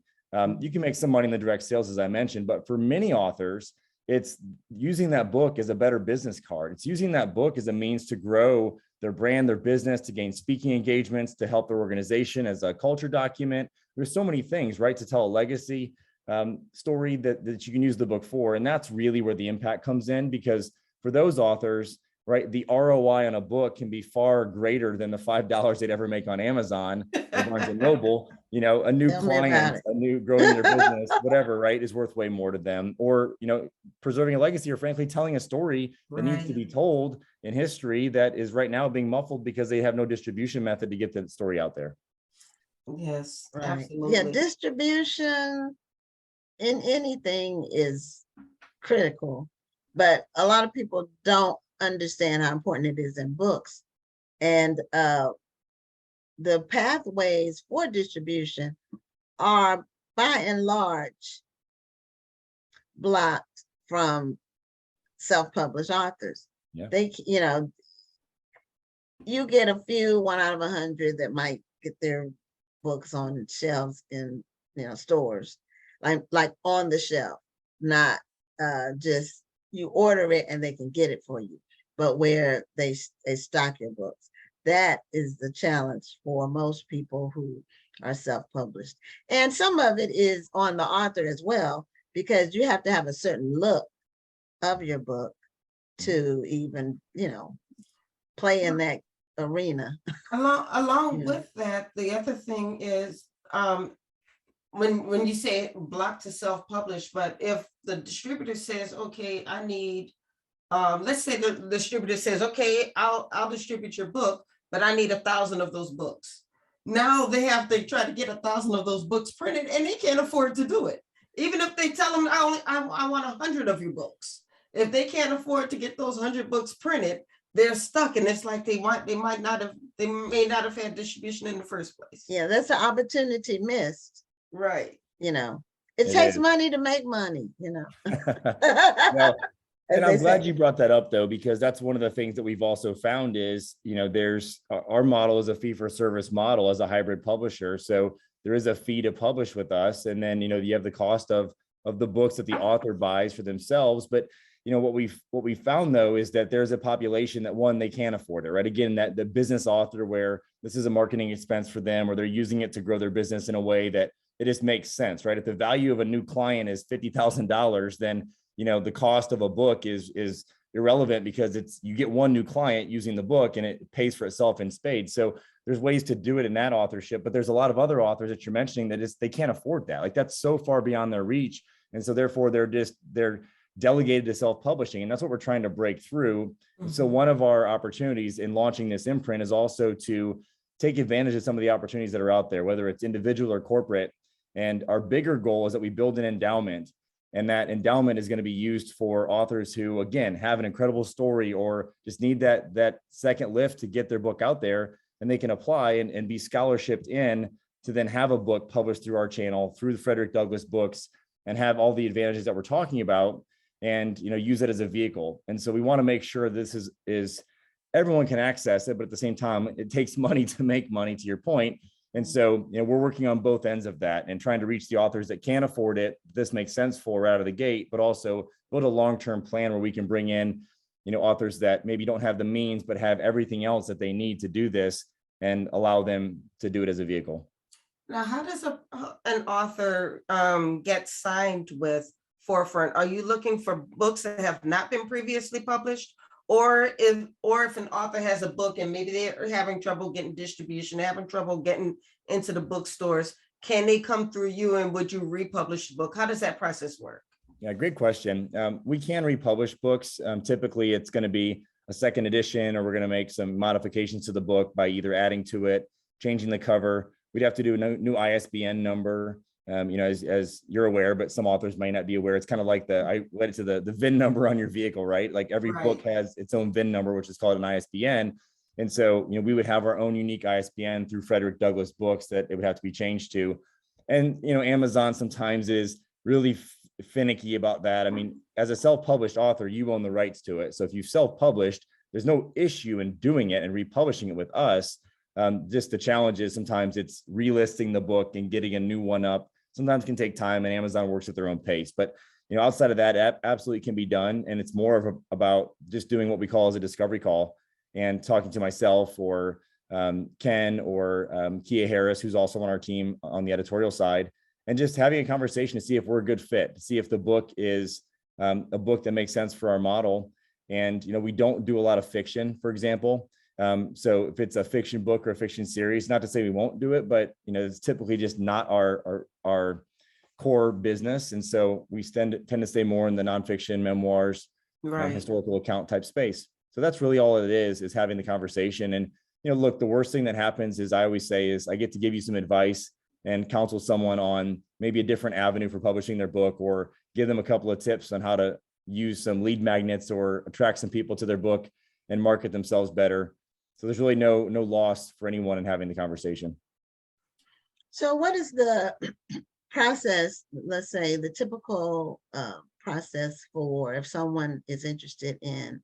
You can make some money in the direct sales, as I mentioned, but for many authors, it's using that book as a better business card. It's using that book as a means to grow their brand, their business, to gain speaking engagements, to help their organization as a culture document. There's so many things, right, to tell a legacy story that you can use the book for. And that's really where the impact comes in, because for those authors, right, the ROI on a book can be far greater than the $5 they'd ever make on Amazon or Barnes and Noble. A new client, a new growing their business, whatever, right, is worth way more to them. Or, preserving a legacy, or frankly, telling a story that needs to be told in history that is right now being muffled because they have no distribution method to get the story out there. Yes, right. Absolutely. Yeah, distribution in anything is critical, but a lot of people don't understand how important it is in books. And the pathways for distribution are by and large blocked from self-published authors. Yeah. They, you get a few, 1 out of 100 that might get their books on shelves in stores, like on the shelf, not just you order it and they can get it for you, but where they stock your books. That is the challenge for most people who are self-published. And some of it is on the author as well, because you have to have a certain look of your book to even, play in that arena. Along with that, the other thing is when you say block to self-publish, but if the distributor says, okay, I need, let's say the distributor says, okay, I'll distribute your book, but I need 1,000 of those books. Now they have to try to get 1,000 of those books printed, and they can't afford to do it. Even if they tell them, I want 100 of your books. If they can't afford to get those 100 books printed, they're stuck, and it's like they may not have had distribution in the first place. Yeah, that's an opportunity missed. Right. It's It It takes is. money to make money, you know. Well, As and they I'm glad say. you brought that up though, because that's one of the things that we've also found is, there's our model is a fee for service model as a hybrid publisher. So there is a fee to publish with us. And then, you have the cost of the books that the author buys for themselves. But, what we found though, is that there's a population that one, they can't afford it, right? Again, that the business author where this is a marketing expense for them, or they're using it to grow their business in a way that it just makes sense, right? If the value of a new client is $50,000, then the cost of a book is irrelevant because you get one new client using the book and it pays for itself in spades. So there's ways to do it in that authorship, but there's a lot of other authors that you're mentioning that they can't afford that. Like that's so far beyond their reach. And so therefore they're delegated to self-publishing. And that's what we're trying to break through. So one of our opportunities in launching this imprint is also to take advantage of some of the opportunities that are out there, whether it's individual or corporate. And our bigger goal is that we build an endowment. And that endowment is going to be used for authors who, again, have an incredible story or just need that second lift to get their book out there. And they can apply and be scholarshiped in to then have a book published through our channel, through the Frederick Douglass books, and have all the advantages that we're talking about and, use it as a vehicle. And so we want to make sure this is everyone can access it, but at the same time, it takes money to make money, to your point. And so, we're working on both ends of that and trying to reach the authors that can't afford it. This makes sense for right out of the gate, but also build a long-term plan where we can bring in, authors that maybe don't have the means, but have everything else that they need to do this and allow them to do it as a vehicle. Now, how does an author get signed with Forefront? Are you looking for books that have not been previously published? Or if an author has a book and maybe they're having trouble getting distribution, having trouble getting into the bookstores, can they come through you and would you republish the book? How does that process work? Yeah, great question. We can republish books. Typically, it's going to be a second edition, or we're going to make some modifications to the book by either adding to it, changing the cover. We'd have to do a new ISBN number. As you're aware, but some authors might not be aware. It's kind of like I led it to the VIN number on your vehicle, right? Like every book has its own VIN number, which is called an ISBN. And so, we would have our own unique ISBN through Frederick Douglass books that it would have to be changed to. And, Amazon sometimes is really finicky about that. I mean, as a self-published author, you own the rights to it. So if you self-published, there's no issue in doing it and republishing it with us. Just the challenge is sometimes it's relisting the book and getting a new one up. Sometimes can take time, and Amazon works at their own pace. But outside of that, absolutely can be done. And it's more about just doing what we call as a discovery call and talking to myself or Ken or Kia Harris, who's also on our team on the editorial side, and just having a conversation to see if we're a good fit, to see if the book is a book that makes sense for our model. And we don't do a lot of fiction, for example. So if it's a fiction book or a fiction series, not to say we won't do it, but it's typically just not our core business. And so we tend to stay more in the nonfiction, memoirs, historical account type space. So that's really all it is having the conversation. And, look, the worst thing that happens is I always say is I get to give you some advice and counsel someone on maybe a different avenue for publishing their book, or give them a couple of tips on how to use some lead magnets or attract some people to their book and market themselves better. So there's really no loss for anyone in having the conversation. So what is the process, let's say the typical process for if someone is interested in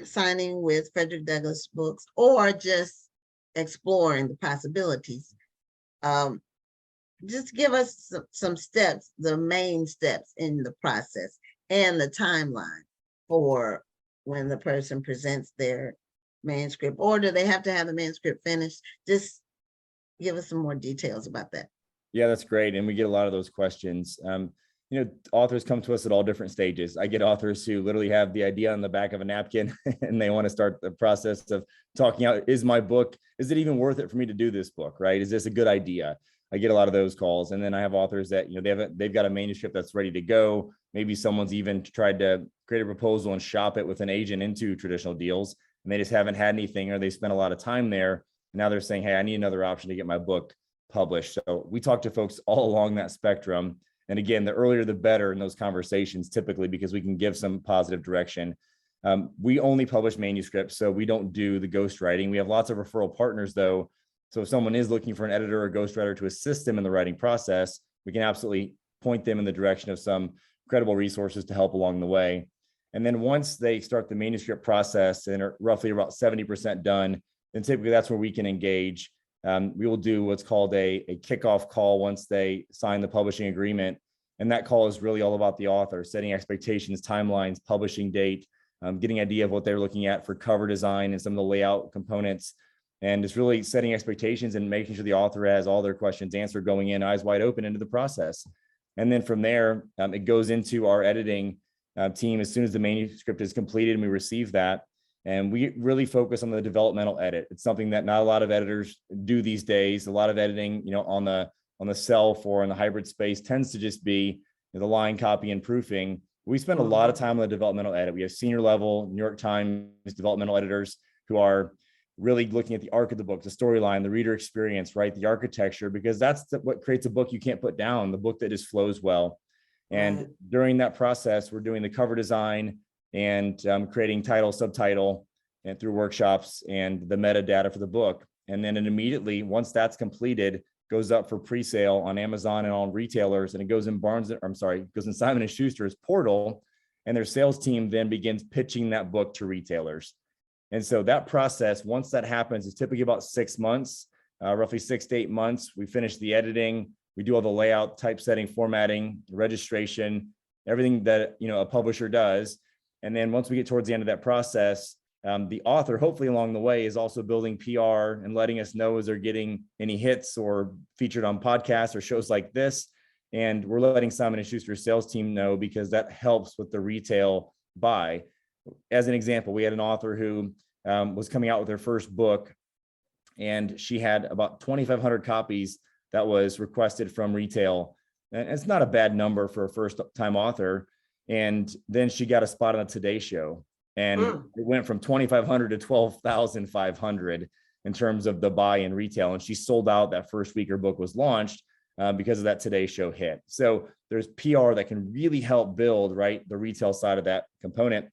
signing with Frederick Douglass Books or just exploring the possibilities? Just give us some steps, the main steps in the process and the timeline for when the person presents their manuscript, or do they have to have the manuscript finished? Just give us some more details about that. Yeah, that's great. And we get a lot of those questions. Authors come to us at all different stages. I get authors who literally have the idea on the back of a napkin and they want to start the process of talking out, is it even worth it for me to do this book, right? Is this a good idea? I get a lot of those calls. And then I have authors that, they've got a manuscript that's ready to go. Maybe someone's even tried to create a proposal and shop it with an agent into traditional deals, and they just haven't had anything, or they spent a lot of time there. And now they're saying, hey, I need another option to get my book published. So we talk to folks all along that spectrum. And again, the earlier, the better in those conversations, typically, because we can give some positive direction. We only publish manuscripts, so we don't do the ghostwriting. We have lots of referral partners, though. So if someone is looking for an editor or ghostwriter to assist them in the writing process, we can absolutely point them in the direction of some credible resources to help along the way. And then once they start the manuscript process and are roughly about 70% done, then typically that's where we can engage. We will do what's called a kickoff call once they sign the publishing agreement. And that call is really all about the author, setting expectations, timelines, publishing date, getting an idea of what they're looking at for cover design and some of the layout components. And it's really setting expectations and making sure the author has all their questions answered going in, eyes wide open into the process. And then from there, it goes into our editing team as soon as the manuscript is completed and we receive that. And we really focus on the developmental edit. It's something that not a lot of editors do these days. A lot of editing, on the self or in the hybrid space tends to just be the line copy and proofing. We spend a lot of time on the developmental edit. We have senior level New York Times developmental editors who are really looking at the arc of the book, the storyline, the reader experience, right? The architecture, because that's what creates a book you can't put down, the book that just flows well. And during that process, we're doing the cover design and creating title, subtitle, and through workshops and the metadata for the book. And then it immediately, once that's completed, goes up for pre-sale on Amazon and on retailers, and it goes in goes in Simon & Schuster's portal, and their sales team then begins pitching that book to retailers. And so that process, once that happens, is typically about 6 months, roughly 6 to 8 months. We finish the editing, we do all the layout, typesetting, formatting, registration, everything that a publisher does. And then once we get towards the end of that process, the author, hopefully along the way, is also building PR and letting us know as they're getting any hits or featured on podcasts or shows like this. And we're letting Simon & Schuster's sales team know, because that helps with the retail buy. As an example, we had an author who was coming out with her first book, and she had about 2,500 copies that was requested from retail. And it's not a bad number for a first-time author. And then she got a spot on the Today Show, and it went from 2,500 to 12,500 in terms of the buy in retail. And she sold out that first week her book was launched because of that Today Show hit. So there's PR that can really help build, right, the retail side of that component.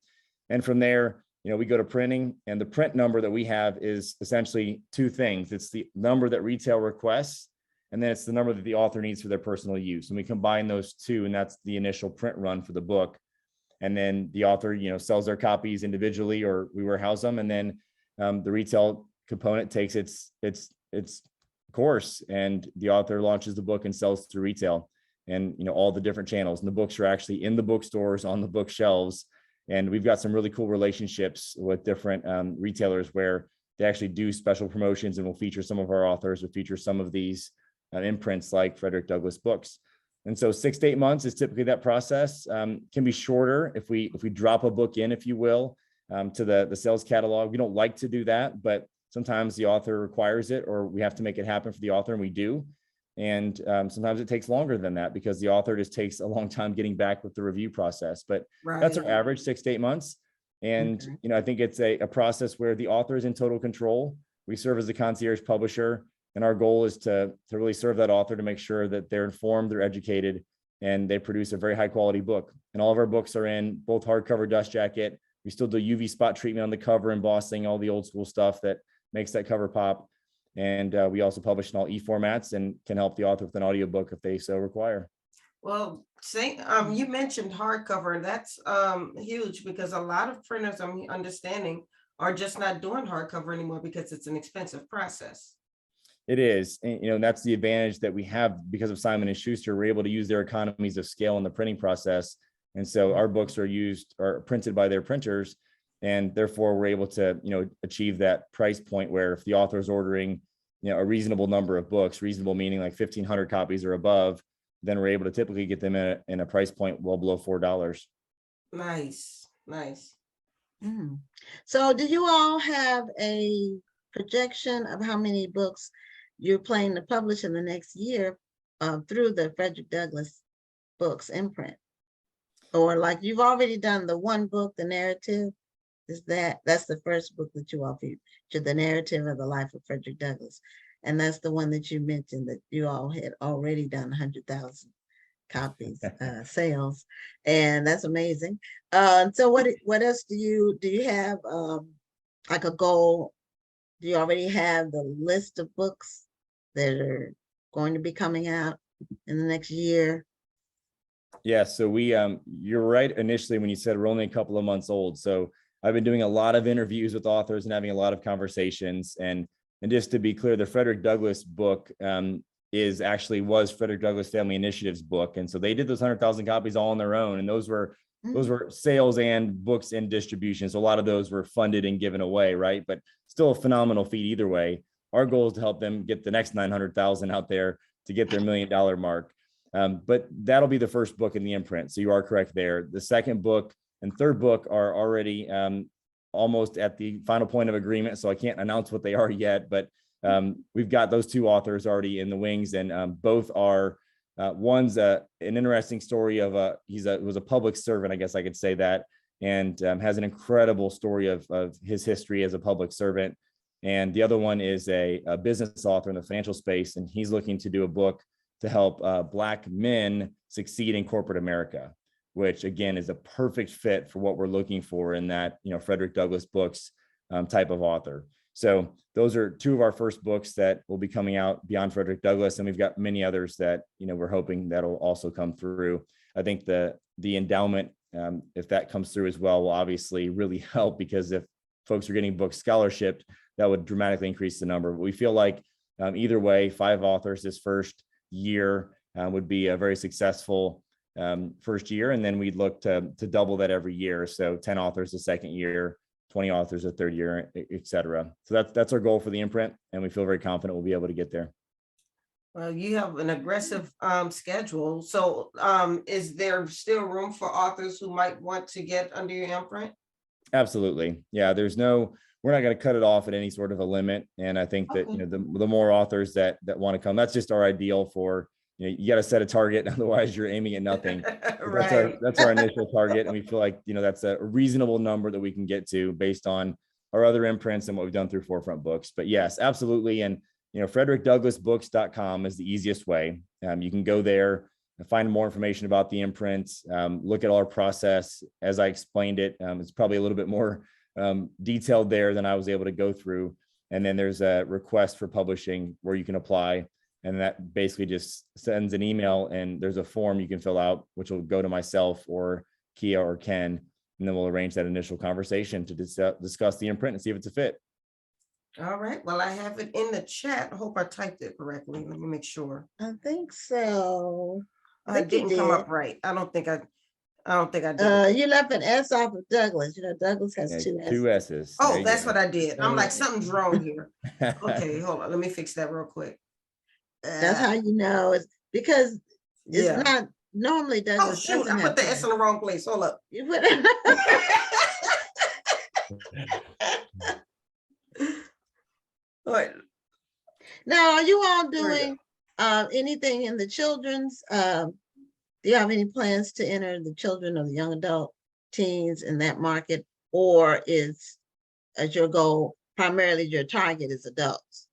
And from there, we go to printing, and the print number that we have is essentially two things. It's the number that retail requests, and then it's the number that the author needs for their personal use. And we combine those two, and that's the initial print run for the book. And then the author, sells their copies individually, or we warehouse them. And then the retail component takes its course, and the author launches the book and sells through retail and, all the different channels. And the books are actually in the bookstores on the bookshelves. And we've got some really cool relationships with different retailers where they actually do special promotions, and will feature some of our authors, will feature some of these imprints like Frederick Douglass books. And so 6 to 8 months is typically that process. Can be shorter if we drop a book in, if you will, to the sales catalog. We don't like to do that, but sometimes the author requires it, or we have to make it happen for the author, and we do. And sometimes it takes longer than that, because the author just takes a long time getting back with the review process. But that's our average, 6 to 8 months. And I think it's a process where the author is in total control. We serve as a concierge publisher, and our goal is to really serve that author, to make sure that they're informed, they're educated, and they produce a very high quality book. And all of our books are in both hardcover, dust jacket. We still do UV spot treatment on the cover, embossing, all the old school stuff that makes that cover pop. And we also publish in all e-formats, and can help the author with an audiobook if they so require. Well, you mentioned hardcover, and that's huge, because a lot of printers, I'm understanding, are just not doing hardcover anymore because it's an expensive process. It is, and that's the advantage that we have because of Simon & Schuster. We're able to use their economies of scale in the printing process. And so our books are printed by their printers, and therefore we're able to, achieve that price point where if the author is ordering, a reasonable number of books, reasonable meaning like 1,500 copies or above, then we're able to typically get them in a price point well below $4. Nice. So do you all have a projection of how many books you're planning to publish in the next year through the Frederick Douglass books imprint? Or like you've already done the one book, the narrative, that's the first book that you all featured, the narrative of the life of Frederick Douglass. And that's the one that you mentioned that you all had already done 100,000 copies sales. And that's amazing. So what else do you have like a goal? Do you already have the list of books that are going to be coming out in the next year? Yeah, so you're right initially when you said we're only a couple of months old. So I've been doing a lot of interviews with authors and having a lot of conversations. And just to be clear, the Frederick Douglass book was Frederick Douglass Family Initiative's book. And so they did those 100,000 copies all on their own. And those were sales and books in distribution. So a lot of those were funded and given away, right? But still a phenomenal feat either way. Our goal is to help them get the next 900,000 out there to get their $1 million mark. But that'll be the first book in the imprint. So you are correct there. The second book and third book are already almost at the final point of agreement. So I can't announce what they are yet, but we've got those two authors already in the wings, and both are one's an interesting story of was a public servant, I guess I could say that, and has an incredible story of his history as a public servant. And the other one is a business author in the financial space, and he's looking to do a book to help Black men succeed in corporate America, which again is a perfect fit for what we're looking for in that, Frederick Douglass books type of author. So those are two of our first books that will be coming out beyond Frederick Douglass. And we've got many others that, we're hoping that'll also come through. I think the endowment, if that comes through as well, will obviously really help, because if folks are getting book scholarship, that would dramatically increase the number. But we feel like either way, 5 authors this first year would be a very successful first year. And then we'd look to double that every year. So 10 authors the second year, 20 authors the third year, et cetera. So that's our goal for the imprint. And we feel very confident we'll be able to get there. Well, you have an aggressive schedule. So is there still room for authors who might want to get under your imprint? Absolutely. Yeah, we're not going to cut it off at any sort of a limit. And I think that, the more authors that want to come, that's just our ideal for, you got to set a target. Otherwise you're aiming at nothing. Right. That's our initial target. And we feel like, that's a reasonable number that we can get to based on our other imprints and what we've done through Forefront Books. But yes, absolutely. And, frederickdouglassbooks.com is the easiest way. You can go there and find more information about the imprint, look at our process. As I explained it, it's probably a little bit more detailed there than I was able to go through. And then there's a request for publishing where you can apply. And that basically just sends an email, and there's a form you can fill out, which will go to myself or Kia or Ken. And then we'll arrange that initial conversation to discuss the imprint and see if it's a fit. All right. Well, I have it in the chat. I hope I typed it correctly. Let me make sure. I think so. It didn't come up right. I don't think I did. You left an S off of Douglas. Douglas has two S's. 2 S's. Oh, that's what I did. I'm like, something's wrong here. Okay, hold on. Let me fix that real quick. That's how you know, it's because it's not normally Douglas. Oh shoot, I put the S in the wrong place. Hold up. You put it. All right. Now, are you all doing anything in the children's? Do you have any plans to enter the children or the young adult teens in that market, or is as your goal primarily your target is adults?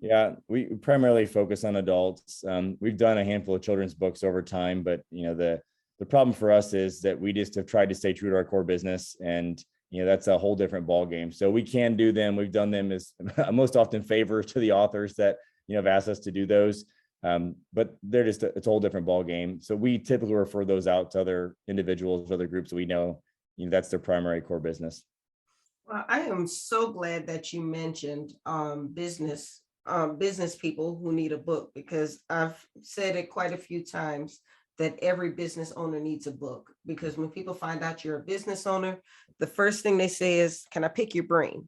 Yeah, we primarily focus on adults. We've done a handful of children's books over time, but the problem for us is that we just have tried to stay true to our core business, and that's a whole different ball game. So we can do them. We've done them as most often favors to the authors that have asked us to do those, but they're just it's a whole different ball game. So we typically refer those out to other individuals, other groups that we know, that's their primary core business. Well, I am so glad that you mentioned business people who need a book, because I've said it quite a few times that every business owner needs a book, because when people find out you're a business owner, the first thing they say is, can I pick your brain?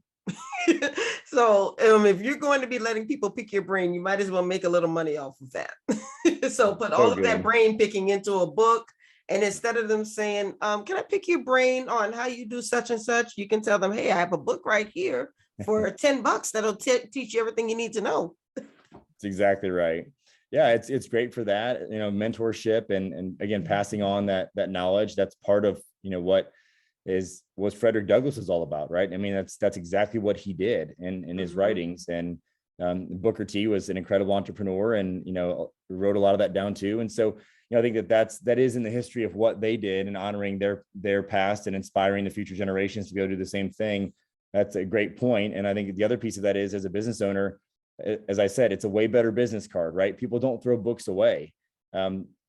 So if you're going to be letting people pick your brain, you might as well make a little money off of that. So put all of that brain picking into a book. And instead of them saying, can I pick your brain on how you do such and such? You can tell them, hey, I have a book right here for $10 that'll teach you everything you need to know. That's exactly right. Yeah, it's great for that, mentorship and again, passing on that knowledge. That's part of, what Frederick Douglass is all about, right? I mean, that's exactly what he did in his writings. And Booker T was an incredible entrepreneur, and, wrote a lot of that down too. And so, I think that is in the history of what they did and honoring their past and inspiring the future generations to be able to do the same thing. That's a great point. And I think the other piece of that is, as a business owner, as I said, it's a way better business card, right? People don't throw books away.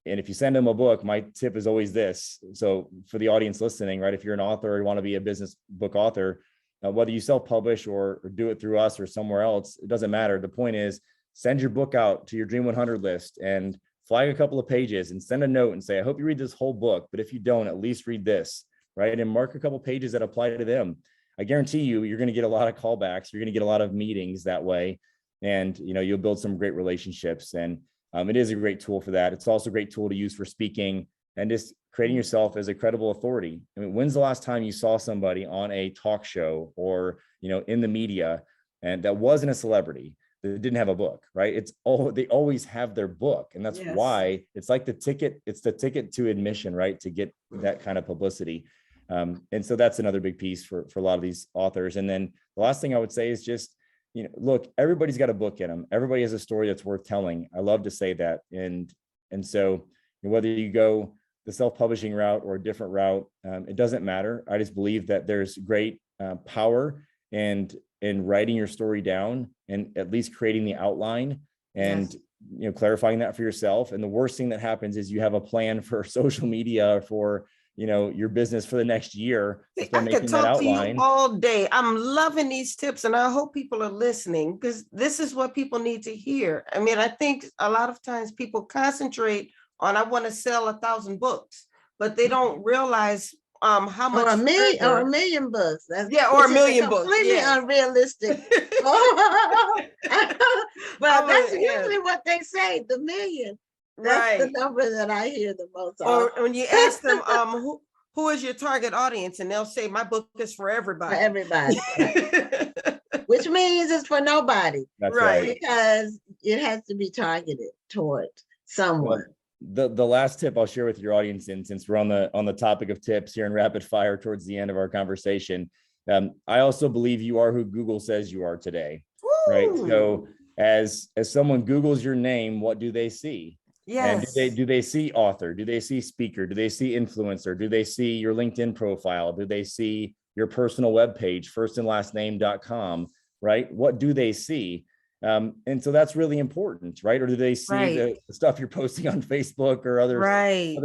And if you send them a book, my tip is always this. So for the audience listening, right, if you're an author or you want to be a business book author, whether you self-publish or do it through us or somewhere else, it doesn't matter. The point is, send your book out to your Dream 100 list and flag a couple of pages and send a note and say, I hope you read this whole book, but if you don't, at least read this, right? And mark a couple pages that apply to them. I guarantee you, you're going to get a lot of callbacks. You're going to get a lot of meetings that way. And, you'll build some great relationships. And it is a great tool for that. It's also a great tool to use for speaking and just creating yourself as a credible authority. I mean, when's the last time you saw somebody on a talk show or, in the media and that wasn't a celebrity that didn't have a book, right? They always have their book. And that's why it's like it's the ticket to admission, right? To get that kind of publicity. And so that's another big piece for a lot of these authors. And then the last thing I would say is just, look, everybody's got a book in them. Everybody has a story that's worth telling. I love to say that. And so whether you go the self-publishing route or a different route, it doesn't matter. I just believe that there's great power in writing your story down and at least creating the outline and clarifying that for yourself. And the worst thing that happens is you have a plan for social media or for your business for the next year. I could talk to you all day. I'm loving these tips and I hope people are listening because this is what people need to hear. I mean, I think a lot of times people concentrate on, I want to sell 1,000 books, but they don't realize how much. Or a million books. Or a million books. Completely unrealistic. But that's usually what they say, the million. That's the number that I hear the most. Or when you ask them, who is your target audience? And they'll say, my book is for everybody. For everybody. Which means it's for nobody. That's right. Because it has to be targeted toward someone. Well, the last tip I'll share with your audience, and since we're on the topic of tips here in rapid fire towards the end of our conversation, I also believe you are who Google says you are today. Woo! Right. So as someone Googles your name, what do they see? Yes. And do they see author? Do they see speaker? Do they see influencer? Do they see your LinkedIn profile? Do they see your personal webpage, firstandlastname.com, right? What do they see? And so that's really important, right? Or do they see the stuff you're posting on Facebook or other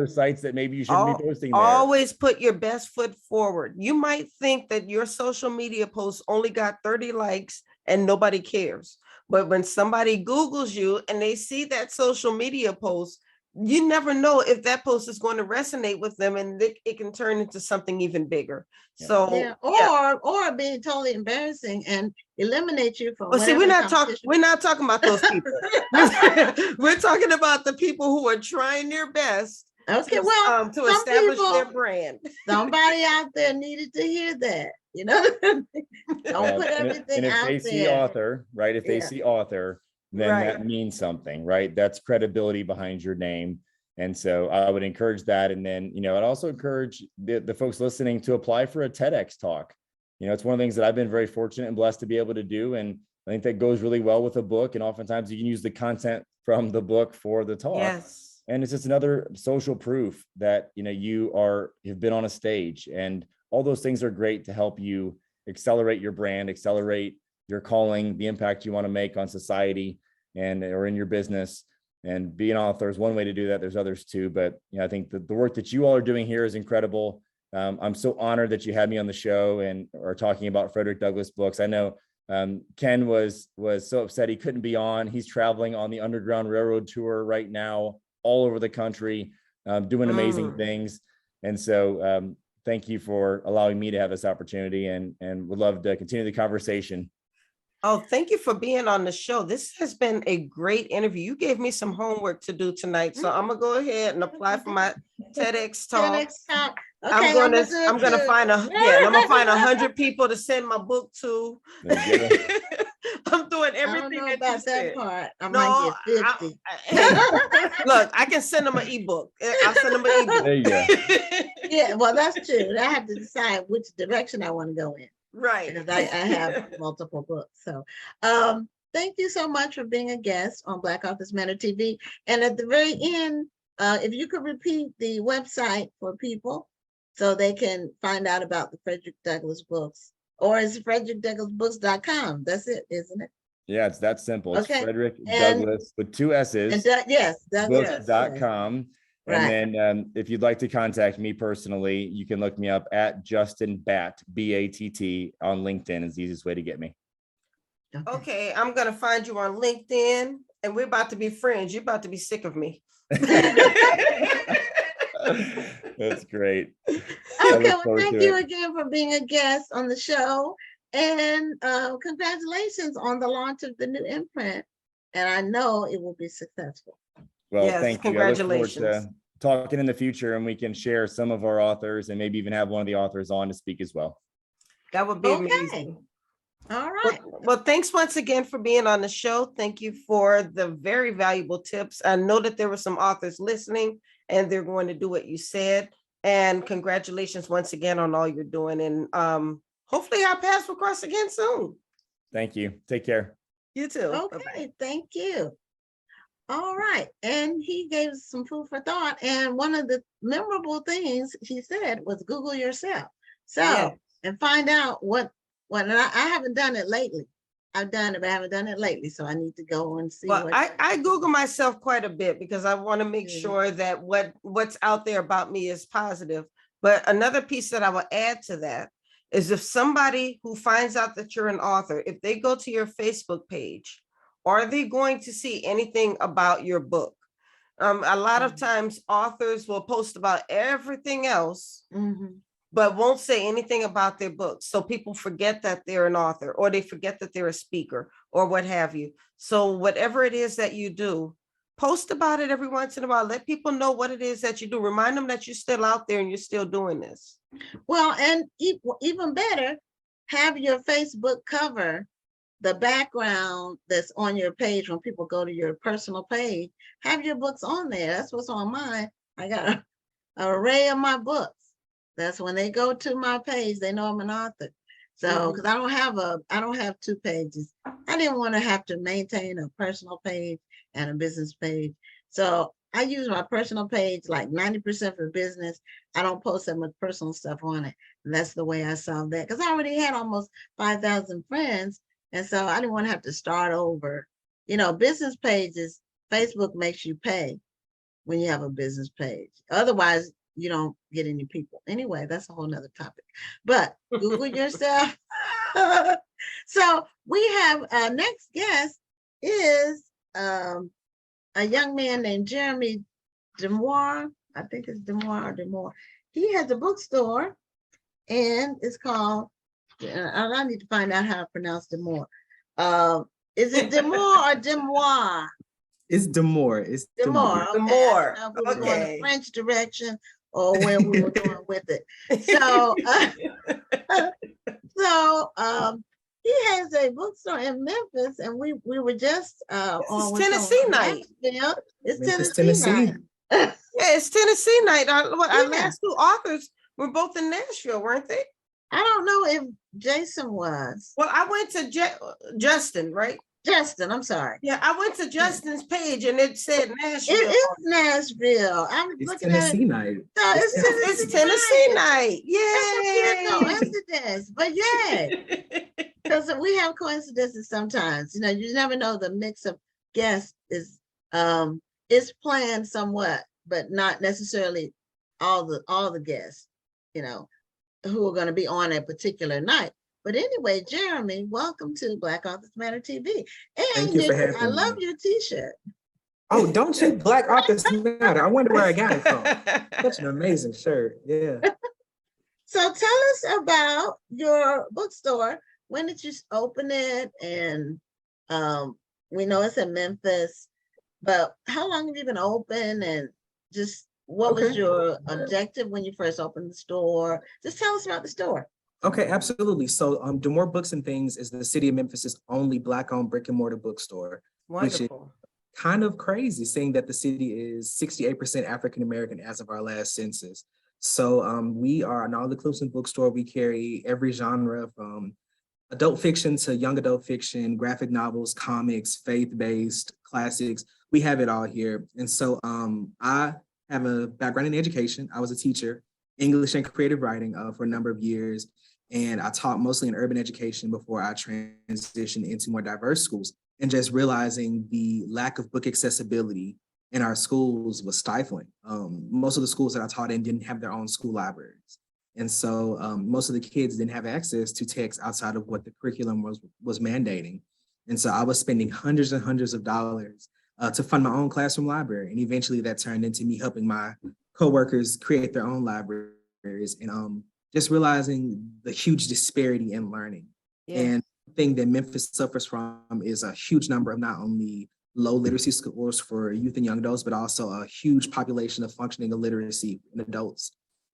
sites that maybe you shouldn't be posting there? Always put your best foot forward. You might think that your social media posts only got 30 likes and nobody cares. But when somebody Googles you and they see that social media post, you never know if that post is going to resonate with them and it can turn into something even bigger. So or being totally embarrassing and eliminate you from. Well, see, we're not talking about those people. We're talking about the people who are trying their best. Okay, to establish their brand. Somebody out there needed to hear that. Don't put everything out there. And if they see author, right? If they see author, then that means something, right? That's credibility behind your name. And so I would encourage that. And then, I'd also encourage the folks listening to apply for a TEDx talk. It's one of the things that I've been very fortunate and blessed to be able to do. And I think that goes really well with a book. And oftentimes you can use the content from the book for the talk. Yes. And it's just another social proof that, you've been on a stage, and all those things are great to help you accelerate your brand, accelerate your calling, the impact you want to make on society or in your business. And being an author is one way to do that. There's others too, but I think the work that you all are doing here is incredible. I'm so honored that you had me on the show and are talking about Frederick Douglass books. I know Ken was so upset he couldn't be on. He's traveling on the Underground Railroad tour right now, all over the country, doing amazing things. And so thank you for allowing me to have this opportunity, and would love to continue the conversation. Oh, thank you for being on the show. This has been a great interview. You gave me some homework to do tonight, so I'm gonna go ahead and apply for my TEDx talk. Okay, I'm gonna find 100 people to send my book to. I'm doing everything. I don't know about that part. I might get 50. Look, I can send them an ebook. I'll send them an ebook. There you go. Yeah, well, that's true. I have to decide which direction I want to go in. Right. Because I have multiple books. So thank you so much for being a guest on Black Authors Matter TV. And at the very end, if you could repeat the website for people so they can find out about the Frederick Douglass books. Or is frederickdouglassbooks.com? That's it, isn't it? Yeah, it's that simple. It's okay. Frederick Douglass with 2 S's. Yes, Books.com. Right. And then if you'd like to contact me personally, you can look me up at Justin Batt, B-A-T-T, on LinkedIn is the easiest way to get me. Okay, I'm gonna find you on LinkedIn and we're about to be friends. You're about to be sick of me. That's great. Okay, well, thank you again for being a guest on the show. And congratulations on the launch of the new imprint. And I know it will be successful. Well, Yes, thank you. I look forward congratulations. to talking in the future, and we can share some of our authors and maybe even have one of the authors on to speak as well. That would be Okay. amazing. All right. Well, thanks once again for being on the show. Thank you for the very valuable tips. I know that there were some authors listening and they're going to do what you said. And congratulations once again on all you're doing. And hopefully our paths will cross again soon. Thank you. Take care. You too. Okay, Bye-bye. thank you. All right. And he gave us some food for thought. And one of the memorable things he said was Google yourself. So, Yeah. and find out what and I haven't done it lately. I've done it, but I haven't done it lately. So I need to go and see Well, what. I Google myself quite a bit because I want to make Mhm. sure that what's out there about me is positive. But another piece that I will add to that is if somebody who finds out that you're an author, if they go to your Facebook page, are they going to see anything about your book? A lot of Mhm. times authors will post about everything else, Mhm. but won't say anything about their books. So people forget that they're an author, or they forget that they're a speaker, or what have you. So whatever it is that you do, post about it every once in a while. Let people know what it is that you do. Remind them that you're still out there and you're still doing this. Well, and even better, have your Facebook cover, the background that's on your page when people go to your personal page, have your books on there. That's what's on mine. I got an array of my books. That's when they go to my page, they know I'm an author. So, because I don't have two pages. I didn't want to have to maintain a personal page and a business page. So I use my personal page like 90% for business. I don't post that much personal stuff on it. And that's the way I solved that. Because I already had almost 5,000 friends. And so I didn't want to have to start over. You know, business pages, Facebook makes you pay when you have a business page. Otherwise, you don't get any people. Anyway, that's a whole nother topic. But Google yourself. So we have our next guest is a young man named Jeremee Demoir. I think it's Demoir. He has a bookstore and it's called, I need to find out how to pronounce Demoir. Is it Demoir or Demoir? It's Demoir. It's Demoir. Demoir. Demoir. I don't know if we were going Okay. the French direction or where we were going with it. So, he has a bookstore in Memphis, and we were just on Tennessee night. Nashville. It's Memphis, Tennessee night. Yeah, it's Tennessee night. Our Yeah. last two authors were both in Nashville, weren't they? I don't know if Jason was. Well, I went to Justin, right? Justin, I'm sorry. Yeah, I went to Justin's page and it said Nashville. It is Nashville. I'm It's looking Tennessee at it. night. No, it's It's Tennessee night. That's a Yay! coincidence, but yeah. Because we have coincidences sometimes, you know, you never know. The mix of guests is planned somewhat, but not necessarily all the guests, you know, who are going to be on a particular night. But anyway, Jeremee, welcome to Black Authors Matter TV. And Thank you for having I love me. your t-shirt. Oh, don't you? Black Authors Matter. I wonder where I got it from. Such an amazing shirt. Yeah. So tell us about your bookstore. When did you open it? And we know it's in Memphis, but how long have you been open? And just what was Okay. your objective when you first opened the store? Just tell us about the store. Okay, absolutely. So Demoir Books and Things is the city of Memphis's only Black-owned brick and mortar bookstore. Wonderful. Kind of crazy seeing that the city is 68% African-American as of our last census. So we are an all-inclusive bookstore. We carry every genre from adult fiction to young adult fiction, graphic novels, comics, faith-based, classics. We have it all here. And so I have a background in education. I was a teacher, English and creative writing for a number of years. And I taught mostly in urban education before I transitioned into more diverse schools, and just realizing the lack of book accessibility in our schools was stifling. Most of the schools that I taught in didn't have their own school libraries. And so most of the kids didn't have access to text outside of what the curriculum was mandating. And so I was spending hundreds and hundreds of dollars to fund my own classroom library. And eventually that turned into me helping my coworkers create their own libraries and just realizing the huge disparity in learning. Yeah. And the thing that Memphis suffers from is a huge number of not only low literacy scores for youth and young adults, but also a huge population of functioning illiteracy in adults.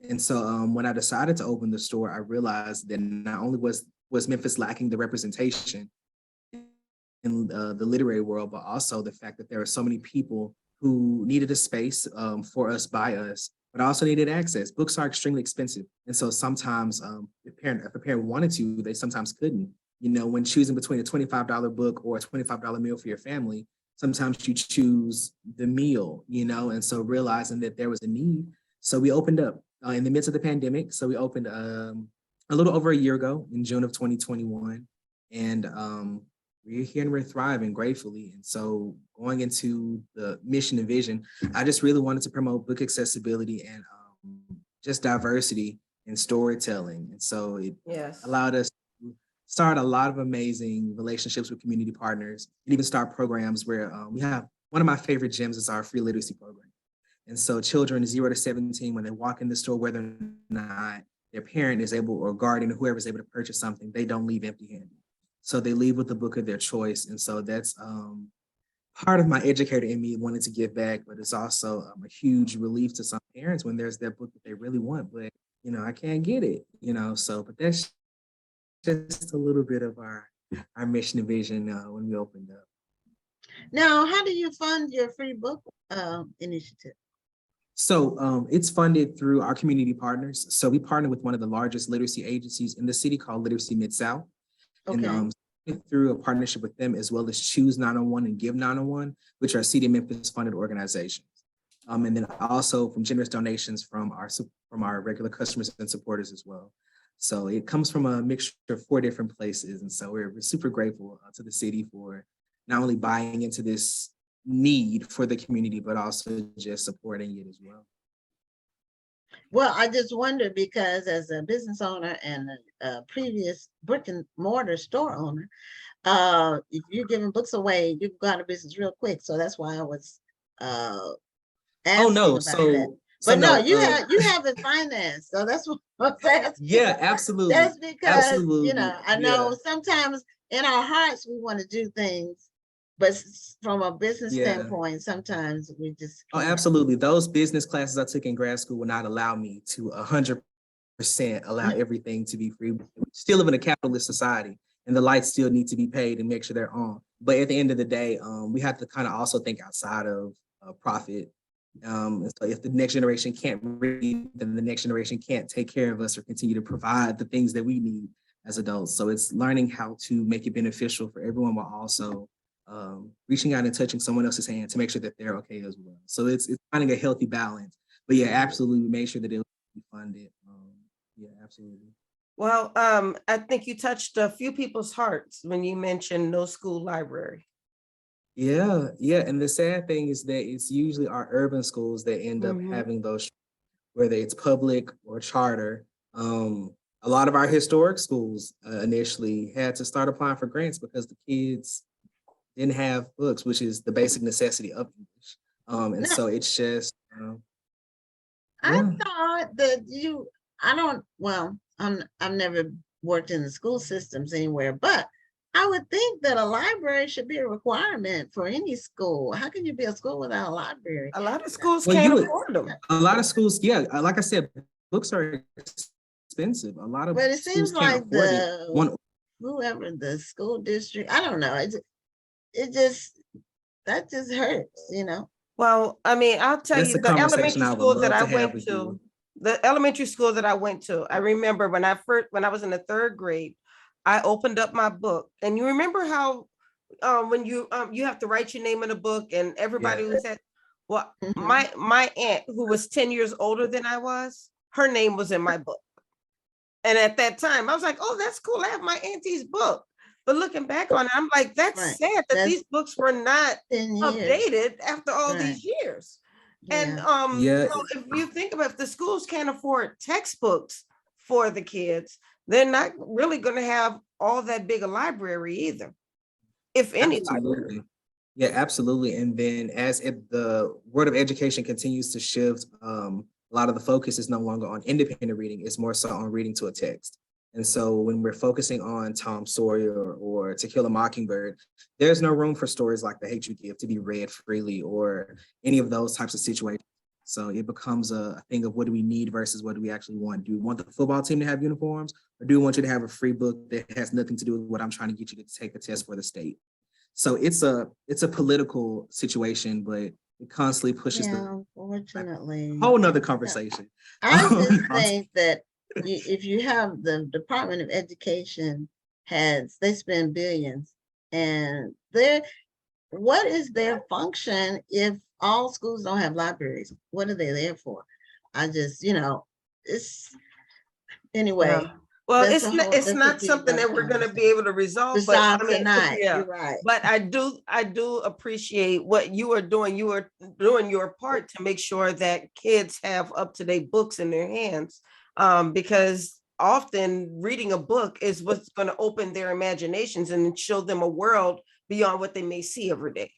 And so when I decided to open the store, I realized that not only was Memphis lacking the representation in the literary world, but also the fact that there are so many people who needed a space for us, by us, but also needed access. Books are extremely expensive. And so sometimes if a parent wanted to, they sometimes couldn't. You know, when choosing between a $25 book or a $25 meal for your family, sometimes you choose the meal, you know, and so realizing that there was a need. So we opened up in the midst of the pandemic. So we opened a little over a year ago in June of 2021. And we're here and we're thriving gratefully. And so going into the mission and vision, I just really wanted to promote book accessibility and just diversity in storytelling. And so it allowed us to start a lot of amazing relationships with community partners and even start programs where we have one of my favorite gems is our free literacy program. And so children 0 to 17, when they walk in the store, whether or not their parent is able or guardian or whoever is able to purchase something, they don't leave empty-handed. So they leave with a book of their choice. And so that's part of my educator in me wanting to give back, but it's also a huge relief to some parents when there's that book that they really want, but you know, I can't get it, you know, so, but that's just a little bit of our mission and vision when we opened up. Now, how do you fund your free book initiative? So it's funded through our community partners. So we partner with one of the largest literacy agencies in the city called Literacy Mid-South. Okay. And through a partnership with them, as well as Choose 901 and Give 901, which are City of Memphis funded organizations. And then also from generous donations from our regular customers and supporters as well. So it comes from a mixture of 4 different places. And so we're super grateful to the city for not only buying into this need for the community, but also just supporting it as well. Well, I just wonder because as a business owner and a previous brick and mortar store owner, if you're giving books away, you've got a business real quick. So that's why I was asking about that. But no, you have it financed. So that's what I'm saying. Yeah, absolutely. That's because, absolutely. You know, I know sometimes in our hearts we want to do things, but from a business standpoint, sometimes we just can't. Oh, absolutely. Those business classes I took in grad school would not allow me to 100% allow everything to be free. We still live in a capitalist society, and the lights still need to be paid and make sure they're on. But at the end of the day, we have to kind of also think outside of profit. And so if the next generation can't read, then the next generation can't take care of us or continue to provide the things that we need as adults. So it's learning how to make it beneficial for everyone, while also reaching out and touching someone else's hand to make sure that they're okay as well. So it's finding a healthy balance. But yeah, absolutely make sure that it will be funded. Yeah, absolutely. Well, I think you touched a few people's hearts when you mentioned no school library. Yeah. And the sad thing is that it's usually our urban schools that end up having those, whether it's public or charter. A lot of our historic schools initially had to start applying for grants because the kids didn't have books, which is the basic necessity of English. And so it's just, I thought that I've never worked in the school systems anywhere, but I would think that a library should be a requirement for any school. How can you be a school without a library? A lot of schools can't afford them. A lot of schools, like I said, books are expensive. A lot of but it seems like whoever the school district, I don't know. That just hurts, you know. Well, I mean, I'll tell you, the elementary schools that I went to, I remember when I was in the 3rd grade, I opened up my book, and you remember how when you have to write your name in a book, and everybody was at, well, my aunt, who was 10 years older than I was, her name was in my book. And at that time, I was like, oh, that's cool. I have my auntie's book. But looking back on it, I'm like, that's Right. sad that these books were not 10 years. updated after all Right. these years. And Yeah. you know, if you think about, if the schools can't afford textbooks for the kids, they're not really going to have all that big a library either, if any library. Absolutely. Yeah, absolutely. And then the world of education continues to shift, a lot of the focus is no longer on independent reading, it's more so on reading to a text. And so when we're focusing on Tom Sawyer or To Kill a Mockingbird, there's no room for stories like The Hate You Give to be read freely or any of those types of situations. So it becomes a thing of what do we need versus what do we actually want? Do we want the football team to have uniforms, or do we want you to have a free book that has nothing to do with what I'm trying to get you to take a test for the state? So it's a political situation, but it constantly pushes Unfortunately. whole nother conversation. I just think that if you have the Department of Education they spend billions, and what is their function if all schools don't have libraries? What are they there for? I just, it's anyway. Yeah. Well, that's it's not something that we're going to be able to resolve. But I mean, tonight. yeah. You're right. But I do appreciate what you are doing. You are doing your part to make sure that kids have up-to-date books in their hands, because often reading a book is what's going to open their imaginations and show them a world beyond what they may see every day.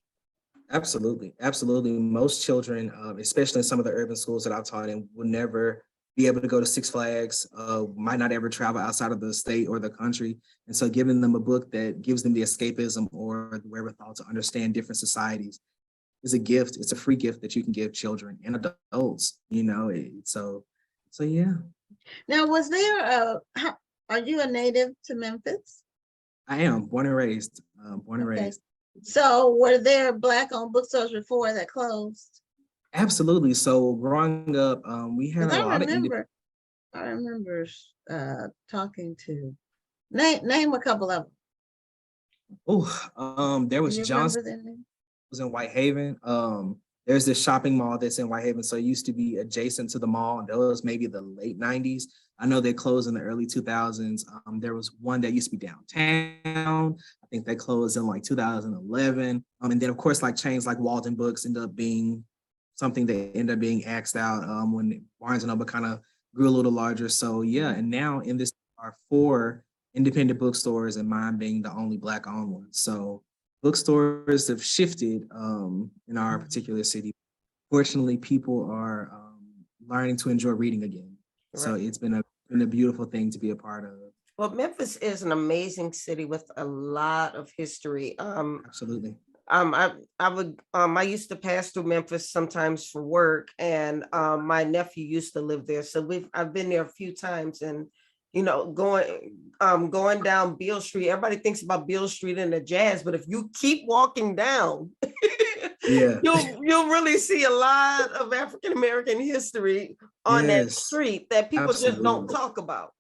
Absolutely. Absolutely. Most children, especially in some of the urban schools that I've taught in, will never be able to go to Six Flags, might not ever travel outside of the state or the country. And so giving them a book that gives them the escapism or the wherewithal to understand different societies is a gift. It's a free gift that you can give children and adults, so yeah. Now, are you a native to Memphis? I am born and raised, raised. So were there Black-owned bookstores before that closed? Absolutely. So growing up, we had a lot of I remember talking to name a couple of them. There was Johnson, was in Whitehaven. There's this shopping mall that's in Whitehaven. So it used to be adjacent to the mall. And that was maybe the late 90s. I know they closed in the early 2000s. There was one that used to be downtown. I think they closed in like 2011. And then of course, like chains like Walden Books ended up being something that ended up being axed out when Barnes & Noble kind of grew a little larger. So yeah, and now in this are 4 independent bookstores, and mine being the only Black-owned one. So bookstores have shifted in our particular city. Fortunately, people are learning to enjoy reading again. Right. So it's been a beautiful thing to be a part of. Well, Memphis is an amazing city with a lot of history. Absolutely. I used to pass through Memphis sometimes for work, and my nephew used to live there. So I've been there a few times, and going down Beale Street, everybody thinks about Beale Street and the jazz, but if you keep walking down, yeah, you'll really see a lot of African American history on that street that people just don't talk about.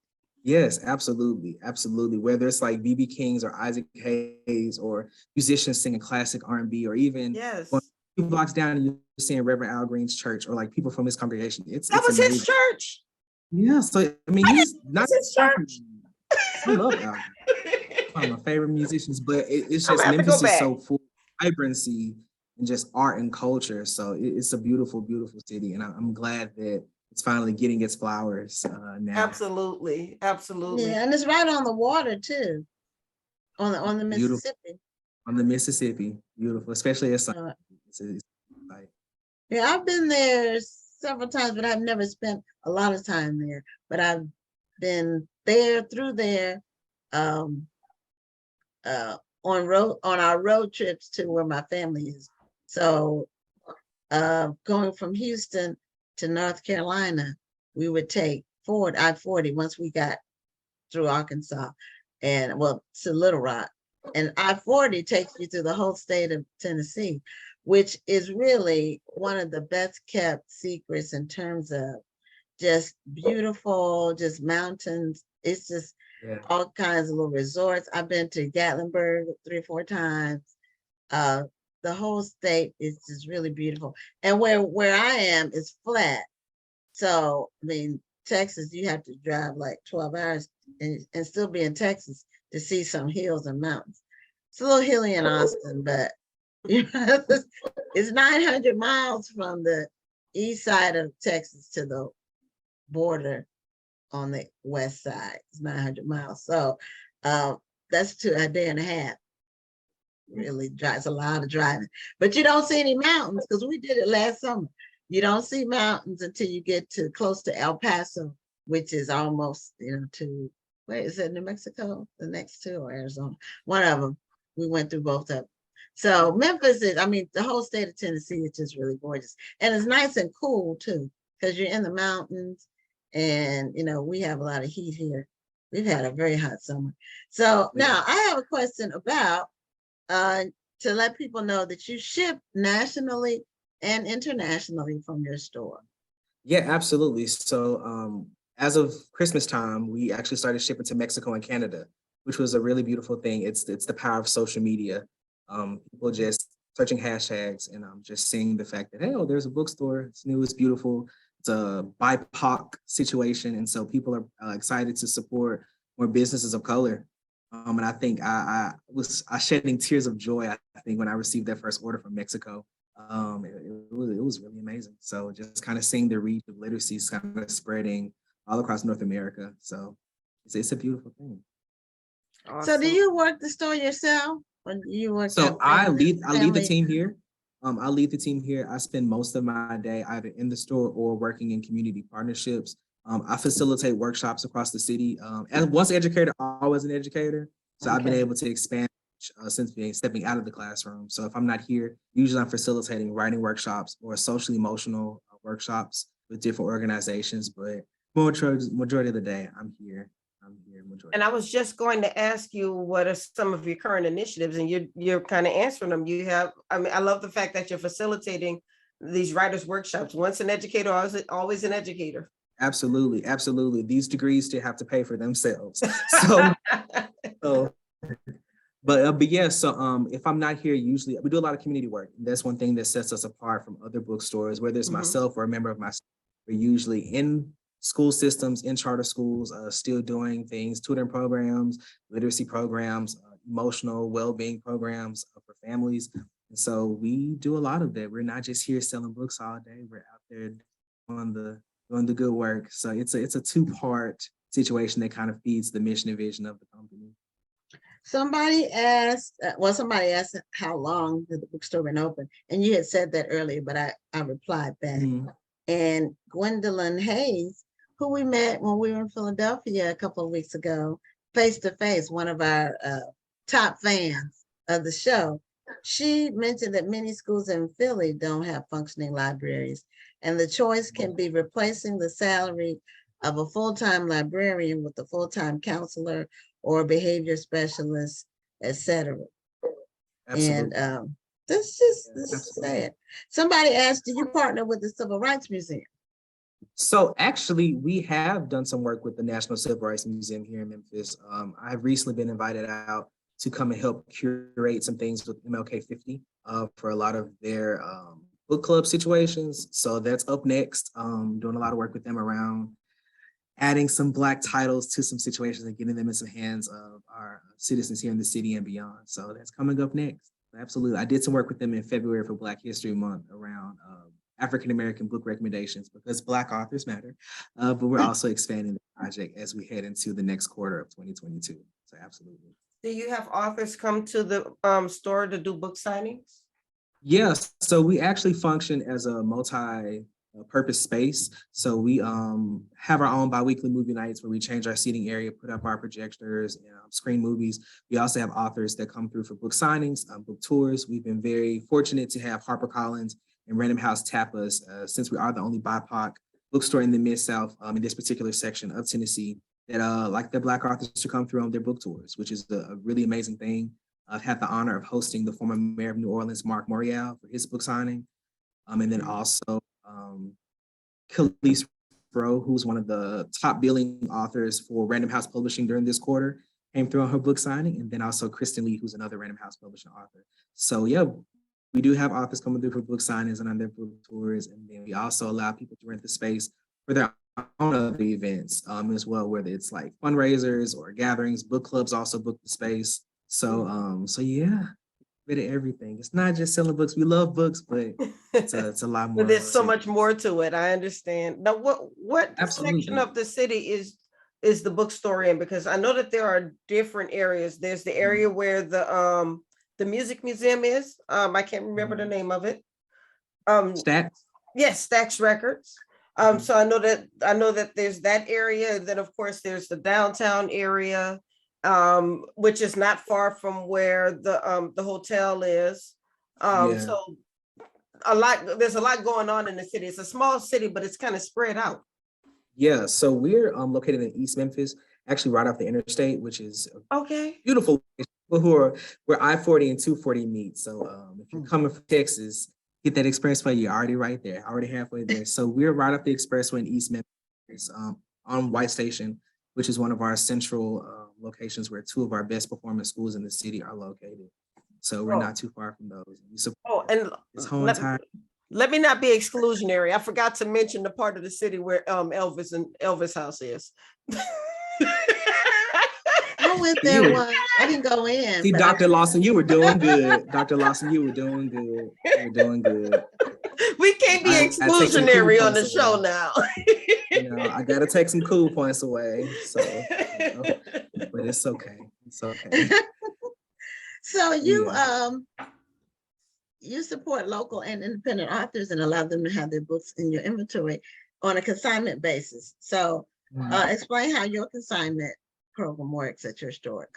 Yes, absolutely. Absolutely. Whether it's like B.B. King's or Isaac Hayes or musicians singing classic R&B, or even 2 blocks down and you're seeing Reverend Al Green's church, or like people from his congregation. That was his church. Yeah. So, I mean, he's not his church. I love Al. One of my favorite musicians, but it's just Memphis is so full of vibrancy and just art and culture. So it's a beautiful, beautiful city. And I'm glad that it's finally getting its flowers now. Absolutely. Absolutely. Yeah, and it's right on the water too, on the Mississippi. Beautiful. On the Mississippi. Beautiful, especially at sunset. Yeah, I've been there several times, but I've never spent a lot of time there. But I've been through there on our road trips to where my family is. So going from Houston to North Carolina, we would take I-40 once we got through Arkansas and to Little Rock. And I-40 takes you through the whole state of Tennessee, which is really one of the best kept secrets in terms of just beautiful, just mountains. It's just all kinds of little resorts. I've been to Gatlinburg 3 or 4 times. The whole state is just really beautiful. And where I am is flat. So, I mean, Texas, you have to drive like 12 hours and still be in Texas. to see some hills and mountains. It's a little hilly in Austin, but you know, it's 900 miles from the east side of Texas to the border on the west side. It's 900 miles. So that's a day and a half. Really drives a lot of driving, but you don't see any mountains because we did it last summer. You don't see mountains until you get to close to El Paso, which is almost, to, where is it, New Mexico? The next two, or Arizona? One of them. We went through both of them. So Memphis is, the whole state of Tennessee is just really gorgeous. And it's nice and cool too, because you're in the mountains and, we have a lot of heat here. We've had a very hot summer. So now I have a question about, to let people know that you ship nationally and internationally from your store. Yeah, absolutely. So as of Christmas time, we actually started shipping to Mexico and Canada, which was a really beautiful thing. It's the power of social media. People just searching hashtags and just seeing the fact that, hey, there's a bookstore. It's new, it's beautiful. It's a BIPOC situation. And so people are excited to support more businesses of color. And I think I was shedding tears of joy, I think, when I received that first order from Mexico. It was really amazing. So just kind of seeing the reach of literacy is kind of spreading all across North America. So it's a beautiful thing. Awesome. So do you work the store yourself? Or do you work? So I lead the team here. I lead the team here. I spend most of my day either in the store or working in community partnerships. I facilitate workshops across the city. As once an educator, always an educator. So I've been able to expand since stepping out of the classroom. So if I'm not here, usually I'm facilitating writing workshops or social emotional workshops with different organizations. But majority of the day, I'm here. And I was just going to ask you, what are some of your current initiatives? And you're kind of answering them. You have, I love the fact that you're facilitating these writers' workshops. Once an educator, always an educator. Absolutely, absolutely. These degrees still have to pay for themselves. But yeah, so if I'm not here, usually we do a lot of community work. That's one thing that sets us apart from other bookstores, whether it's myself or a member of my staff. We're usually in school systems, in charter schools, still doing things, tutoring programs, literacy programs, emotional well-being programs for families. And so we do a lot of that. We're not just here selling books all day. We're out there doing the good work. So it's a two-part situation that kind of feeds the mission and vision of the company. Somebody asked how long did the bookstore been open? And you had said that earlier, but I replied back. And Gwendolyn Hayes, who we met when we were in Philadelphia a couple of weeks ago, face to face, one of our top fans of the show, she mentioned that many schools in Philly don't have functioning libraries. And the choice can be replacing the salary of a full-time librarian with a full-time counselor or behavior specialist, etc. And this is sad. Somebody asked, do you partner with the Civil Rights Museum? So actually, we have done some work with the National Civil Rights Museum here in Memphis. I've recently been invited out to come and help curate some things with MLK 50 for a lot of their book club situations. So that's up next. Doing a lot of work with them around adding some Black titles to some situations and getting them in some hands of our citizens here in the city and beyond. So that's coming up next. Absolutely. I did some work with them in February for Black History Month around African-American book recommendations because Black authors matter. But we're also expanding the project as we head into the next quarter of 2022. So absolutely. Do you have authors come to the store to do book signings? Yes. So we actually function as a multi-purpose space. So we have our own biweekly movie nights where we change our seating area, put up our projectors, screen movies. We also have authors that come through for book signings, book tours. We've been very fortunate to have HarperCollins and Random House tap us since we are the only BIPOC bookstore in the Mid-South in this particular section of Tennessee that like the Black authors to come through on their book tours, which is a really amazing thing. I've had the honor of hosting the former mayor of New Orleans, Mark Morial, for his book signing. And then also Khalees Rowe, who's one of the top billing authors for Random House Publishing during this quarter, came through on her book signing. And then also Kristen Lee, who's another Random House Publishing author. So yeah, we do have authors coming through for book signings and on their book tours. And then we also allow people to rent the space for their on other events as well, whether it's like fundraisers or gatherings. Book clubs also book the space. So yeah, bit of everything. It's not just selling books. We love books, but it's a lot more. But there's so much more to it. I understand. Now, what Absolutely. section of the city is the bookstore in? Because I know that there are different areas. There's the area where the music museum is. I can't remember the name of it. Stacks. Yes, Stax Records. So I know that there's that area. And then of course there's the downtown area, which is not far from where the hotel is. Yeah. So there's a lot going on in the city. It's a small city, but it's kind of spread out. Yeah, so we're located in East Memphis, actually right off the interstate, which is Okay. beautiful. Where I-40 and 240 meet. So if you're coming from Texas, get that expressway, you're already right there, already halfway there. So we're right off the expressway in East Memphis, on White Station, which is one of our central locations where two of our best performing schools in the city are located. So we're not too far from those. And this whole entire. Let me not be exclusionary. I forgot to mention the part of the city where Elvis house is. I went there once. I didn't go in. See, but Dr. Lawson, you were doing good. Dr. Lawson, you were doing good. You were doing good. We can't be exclusionary on the show now. I gotta take some cool points away. So, but it's okay. It's okay. So you support local and independent authors and allow them to have their books in your inventory on a consignment basis. So explain how your consignment program works at your store.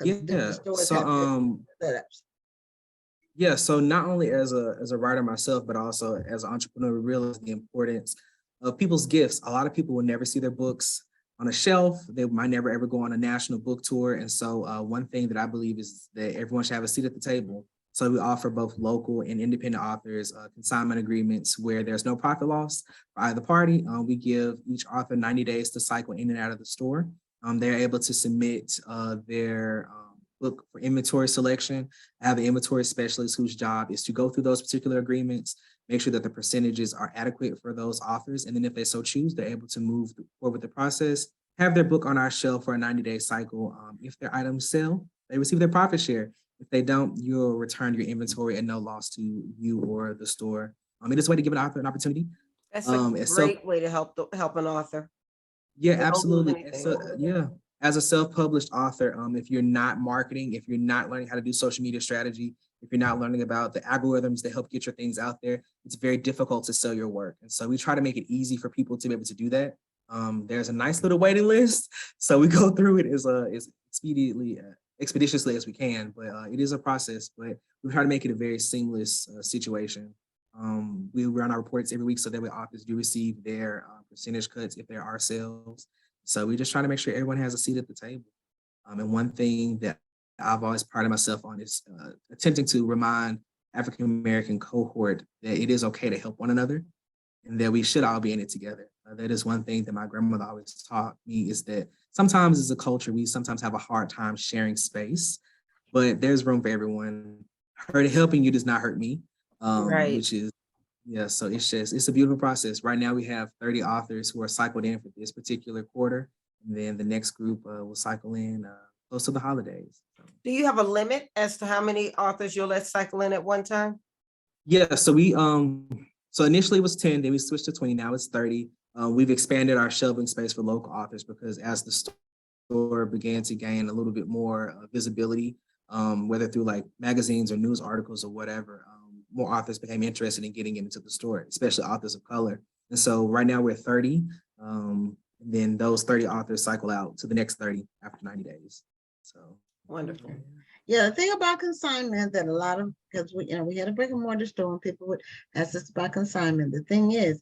Yeah. So not only as a writer myself, but also as an entrepreneur, we realize the importance of people's gifts. A lot of people will never see their books on a shelf. They might never ever go on a national book tour. And so one thing that I believe is that everyone should have a seat at the table. So we offer both local and independent authors consignment agreements where there's no profit loss for either party. We give each author 90 days to cycle in and out of the store. They're able to submit their book for inventory selection. I have an inventory specialist whose job is to go through those particular agreements, make sure that the percentages are adequate for those authors. And then if they so choose, they're able to move forward with the process, have their book on our shelf for a 90-day cycle. If their items sell, they receive their profit share. If they don't, you'll return your inventory at no loss to you or the store. It is a way to give an author an opportunity. That's a great way to help an author. Yeah, absolutely. As a self-published author, if you're not marketing, if you're not learning how to do social media strategy, if you're not learning about the algorithms that help get your things out there, it's very difficult to sell your work. And so we try to make it easy for people to be able to do that. There's a nice little waiting list. So we go through it as expeditiously as we can, but it is a process, but we try to make it a very seamless situation. We run our reports every week so that way authors do receive their percentage cuts if there are sales. So we just try to make sure everyone has a seat at the table. And one thing that I've always prided myself on is attempting to remind African-American cohort that it is okay to help one another and that we should all be in it together. That is one thing that my grandmother always taught me, is that sometimes as a culture, we sometimes have a hard time sharing space, but there's room for everyone. Helping you does not hurt me, right. Which is, so it's a beautiful process. Right now we have 30 authors who are cycled in for this particular quarter. And then the next group will cycle in close to the holidays. So. Do you have a limit as to how many authors you'll let cycle in at one time? Yeah, so we, so initially it was 10, then we switched to 20, now it's 30. We've expanded our shelving space for local authors because as the store began to gain a little bit more visibility, whether through like magazines or news articles or whatever, more authors became interested in getting into the store, especially authors of color. And so right now we're 30, and then those 30 authors cycle out to the next 30 after 90 days. So wonderful. Yeah, the thing about consignment that a lot of, because we had a brick and mortar store and people would ask us about consignment. The thing is,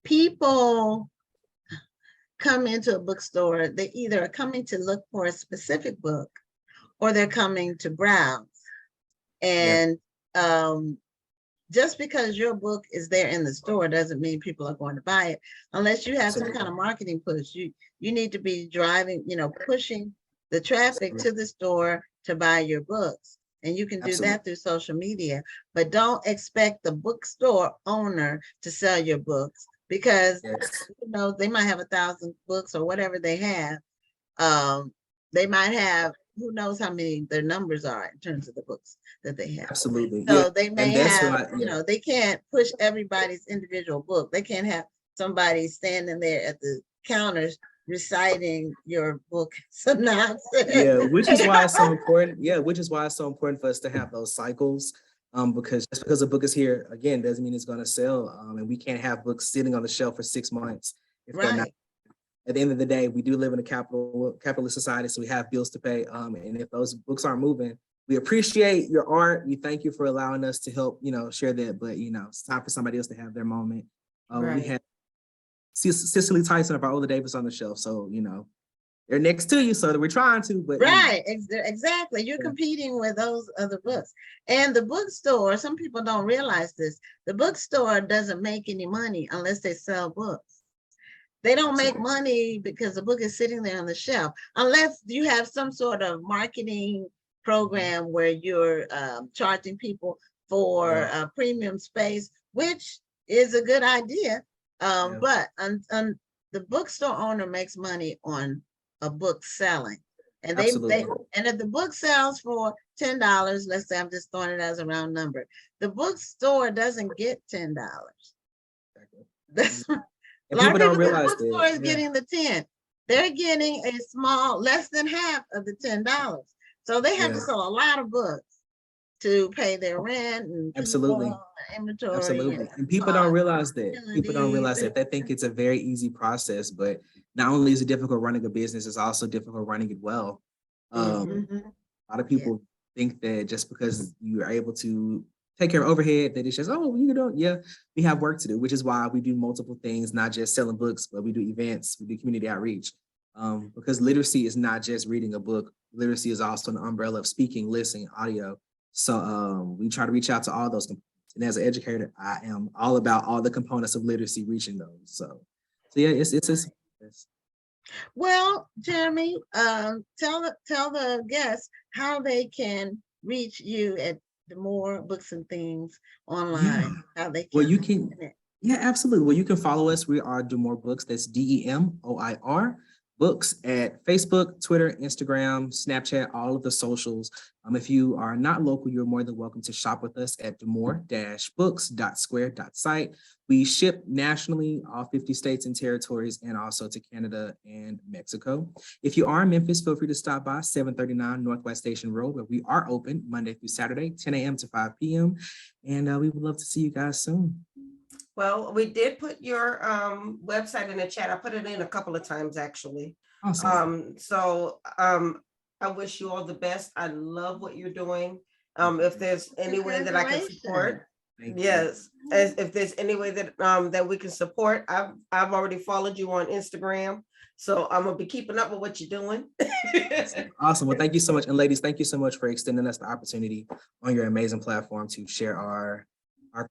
people come into a bookstore, they either are coming to look for a specific book or they're coming to browse. And just because your book is there in the store doesn't mean people are going to buy it unless you have some kind of marketing push. You need to be driving, pushing the traffic to the store to buy your books. And you can do that through social media, but don't expect the bookstore owner to sell your books. because Yes. they might have 1,000 books or whatever they have. They might have, who knows how many their numbers are in terms of the books that they have. Absolutely. So Yeah. they may And that's have, why, yeah. they can't push everybody's individual book. They can't have somebody standing there at the counters reciting your book synopsis. Yeah, which is why it's so important. Yeah, which is why it's so important for us to have those cycles. Because just because a book is here again doesn't mean it's going to sell. And we can't have books sitting on the shelf for 6 months if they're not. Right. At the end of the day, we do live in a capitalist society, so we have bills to pay. And if those books aren't moving, we appreciate your art. We thank you for allowing us to help, share that. But it's time for somebody else to have their moment. We Right. have Cicely Tyson of Viola Davis on the shelf, so they're next to you, so that we're trying to. But Right, exactly. You're Yeah. competing with those other books. And the bookstore, some people don't realize this, the bookstore doesn't make any money unless they sell books. They don't make money because the book is sitting there on the shelf, unless you have some sort of marketing program where you're charging people for Yeah. premium space, which is a good idea. Yeah. But the bookstore owner makes money on a book selling. And they Absolutely. and if the book sells for $10, let's say, I'm just throwing it as a round number, the bookstore doesn't get $10. That's a And lot people of don't people think the realize bookstore that. is Yeah. getting the 10. They're getting a small, less than half of the $10. So they have to Yeah. sell a lot of books to pay their rent and Absolutely. people, inventory. Absolutely. And people costs, don't realize that. People don't realize utilities. that. They think it's a very easy process, but not only is it difficult running a business, it's also difficult running it well. Mhm. A lot of people think that just because you are able to take care of overhead, that it's just, oh, you don't. Yeah, we have work to do, which is why we do multiple things, not just selling books, but we do events, we do community outreach. Because literacy is not just reading a book. Literacy is also an umbrella of speaking, listening, audio. So we try to reach out to all those components. And as an educator, I am all about all the components of literacy, reaching those. So yeah, it's Well, Jeremee, tell the guests how they can reach you at Demoir Books and Things online. How they Well, can. you can, yeah, absolutely. Well, you can follow us. We are Demoir Books. That's DEMOIR Books at Facebook, Twitter, Instagram, Snapchat, all of the socials. If you are not local, you're more than welcome to shop with us at demoir-books.square.site. We ship nationally, all 50 states and territories, and also to Canada and Mexico. If you are in Memphis, feel free to stop by 739 Northwest Station Road, where we are open Monday through Saturday, 10 a.m. to 5 p.m. And we would love to see you guys soon. Well, we did put your website in the chat. I put it in a couple of times, actually. Awesome. I wish you all the best. I love what you're doing. If there's any way that I can support, yes. If there's any way that that we can support, I've already followed you on Instagram, so I'm gonna be keeping up with what you're doing. Awesome. Well, thank you so much. And ladies, thank you so much for extending us the opportunity on your amazing platform to share our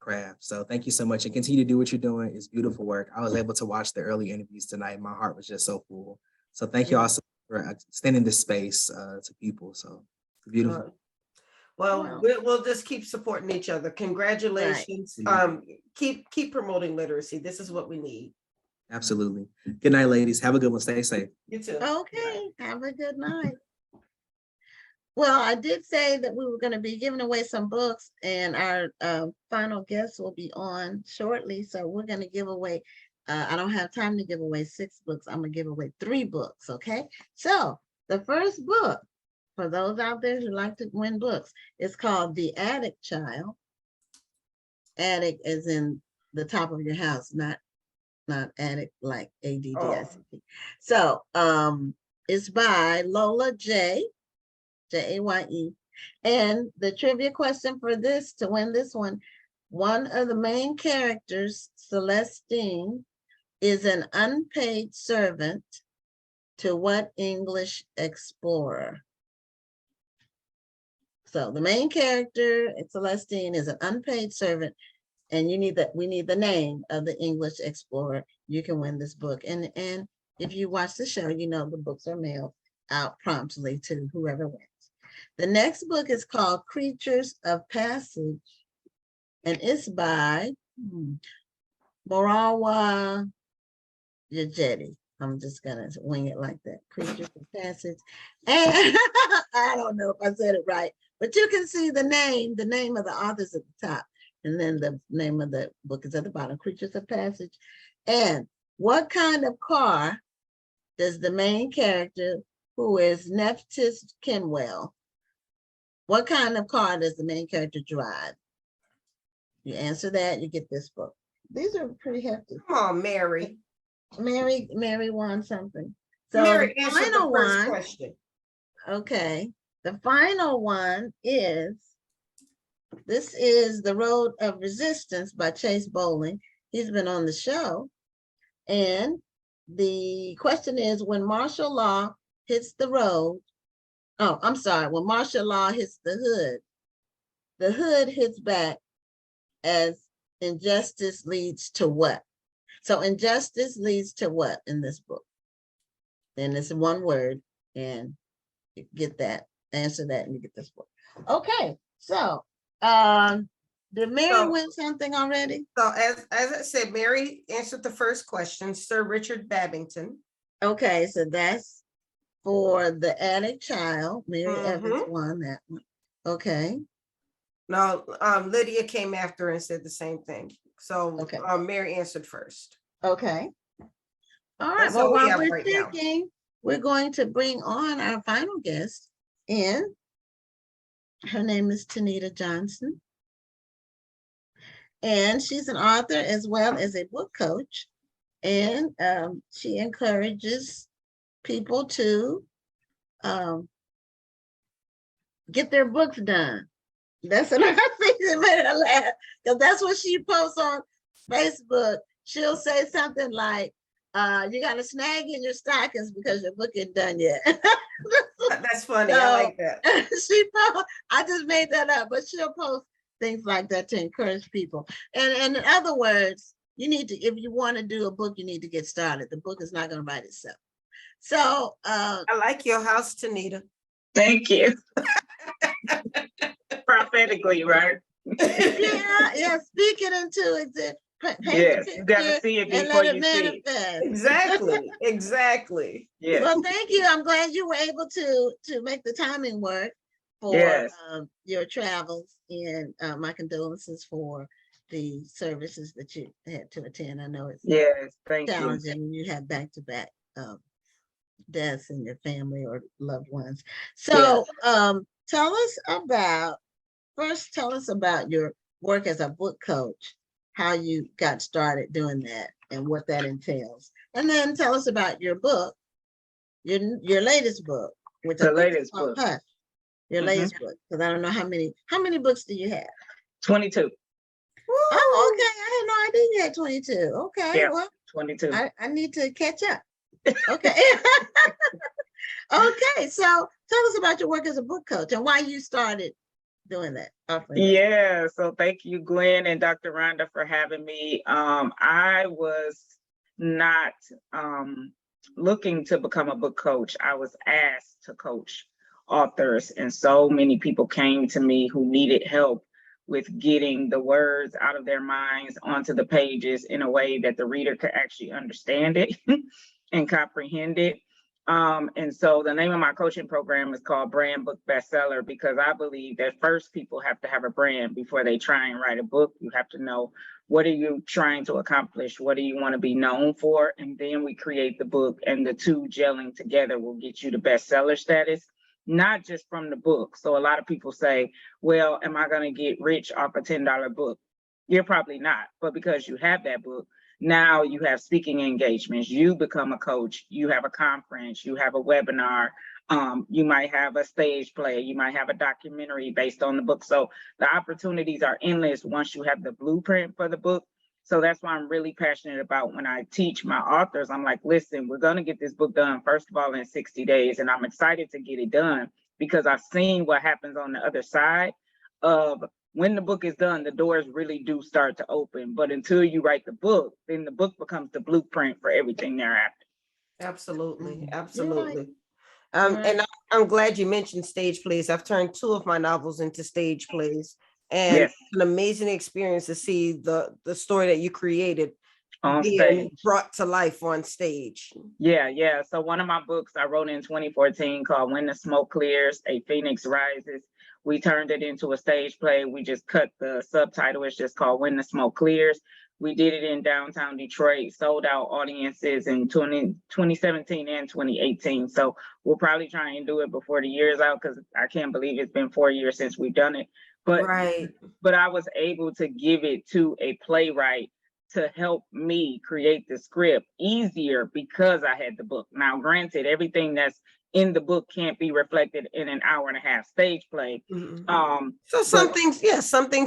craft. So thank you so much, and continue to do what you're doing. It's beautiful work. I was able to watch the early interviews tonight. My heart was just so full. So thank you also for extending this space to people. So it's beautiful. Well, we'll just keep supporting each other. Congratulations. Right. Keep promoting literacy. This is what we need. Absolutely. Good night, ladies. Have a good one. Stay safe. You too. Okay, have a good night. Well, I did say that we were going to be giving away some books, and our final guest will be on shortly. So we're going to give away, I don't have time to give away 6 books. I'm going to give away 3 books, okay? So the first book, for those out there who like to win books, is called The Attic Child. Attic as in the top of your house, not attic like ADDIC. So it's by Lola J. Jaye. And the trivia question for this, to win this one of the main characters, Celestine, is an unpaid servant to what English explorer? So the main character, Celestine, is an unpaid servant, and we need the name of the English explorer. You can win this book. And if you watch the show, you know the books are mailed out promptly to whoever wins. The next book is called Creatures of Passage, and it's by Morawa Yajeti. I'm just gonna wing it like that. Creatures of Passage. And I don't know if I said it right, but you can see the name of the authors at the top. And then the name of the book is at the bottom, Creatures of Passage. And what kind of car does the main character, who is Nephthys Kenwell, what kind of car does the main character drive? You answer that, you get this book. These are pretty hefty. Come on, Mary. Mary won something. So Mary the answered final the first one, question. okay, the final one is, this is The Road of Resistance by Chase Bowling. He's been on the show. And the question is, when martial law hits the road, oh, I'm sorry, when martial law hits the hood hits back as injustice leads to what? So injustice leads to what in this book? And it's one word, and you get that, answer that, and you get this book. Okay, so did Mary win something already? So as I said, Mary answered the first question, Sir Richard Babington. Okay, so that's for The Attic Child. Mary Evans won that one. Okay. Now, Lydia came after and said the same thing. So Okay. Mary answered first. Okay. All right. That's Well, all we while have we're right now. thinking, we're going to bring on our final guest, and her name is Tanita Johnson. And she's an author as well as a book coach. And she encourages people to get their books done. That's another thing that made her laugh, because that's what she posts on Facebook. She'll say something like, you got a snag in your stockings because your book ain't done yet. That's funny. I like that. I just made that up, but she'll post things like that to encourage people. And in other words, you need to, if you want to do a book, you need to get started. The book is not going to write itself. So I like your house, Tanita. Thank you. Prophetically, right? yeah, speak it into existence. Yes, you got to see it before you see it. Exactly. Yes. Well, thank you. I'm glad you were able to make the timing work for Yes. your travels, and my condolences for the services that you had to attend. I know it's Thank challenging. You have back-to-back deaths in your family or loved ones. So tell us about your work as a book coach, how you got started doing that and what that entails. And then tell us about your book, your latest book, which The latest book. Hush, your latest book, because I don't know how many books do you have? 22. Oh, okay. I had no idea you had 22. Okay, Yeah, well, 22. I need to catch up. Okay. Okay, so tell us about your work as a book coach and why you started doing that. Yeah, so thank you, Gwen and Dr. Rhonda, for having me. I was not looking to become a book coach. I was asked to coach authors, and so many people came to me who needed help with getting the words out of their minds onto the pages in a way that the reader could actually understand it and comprehend it. And so the name of my coaching program is called Brand Book Bestseller, because I believe that first people have to have a brand before they try and write a book. You have to know, what are you trying to accomplish? What do you want to be known for? And then we create the book, and the two gelling together will get you the bestseller status, not just from the book. So a lot of people say, well, am I going to get rich off a $10 book? You're probably not, but because you have that book, now you have speaking engagements, you become a coach, you have a conference, you have a webinar, you might have a stage play, you might have a documentary based on the book. So the opportunities are endless once you have the blueprint for the book. So that's why I'm really passionate about when I teach my authors. I'm like, listen, we're going to get this book done, first of all, in 60 days. And I'm excited to get it done because I've seen what happens on the other side of when the book is done, the doors really do start to open. But until you write the book, then the book becomes the blueprint for everything thereafter. Absolutely. Right. And I'm glad you mentioned stage plays. I've turned 2 of my novels into stage plays, and Yes. it's an amazing experience to see the story that you created on being stage. brought to life on stage. Yeah. So one of my books I wrote in 2014 called When the Smoke Clears, A Phoenix Rises. We turned it into a stage play. We just cut the subtitle. It's just called When the Smoke Clears. We did it in downtown Detroit, sold out audiences in 2017 and 2018. So we'll probably try and do it before the year's out, because I can't believe it's been 4 years since we've done it. But I was able to give it to a playwright to help me create the script easier because I had the book. Now, granted, everything that's in the book can't be reflected in an hour-and-a-half stage play. So some things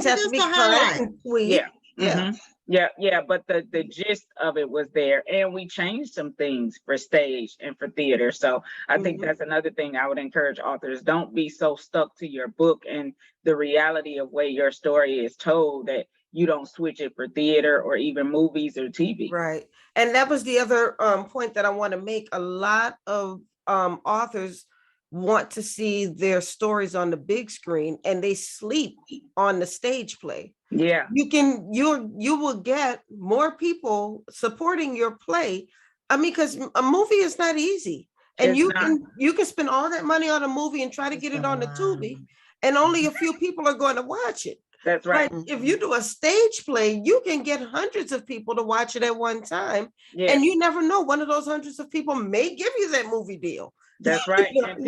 have to be cut and tweaked. But the gist of it was there, and we changed some things for stage and for theater. So I think that's another thing I would encourage authors: don't be so stuck to your book and the reality of way your story is told that you don't switch it for theater or even movies or TV. Right. And that was the other point that I want to make. A lot of authors want to see their stories on the big screen and they sleep on the stage play. Yeah. You will get more people supporting your play. I mean, because a movie is not easy. And you can spend all that money on a movie and try to get it on the Tubi, and only a few people are going to watch it. That's right. But if you do a stage play, you can get hundreds of people to watch it at one time. And you never know, one of those hundreds of people may give you that movie deal. That's right. And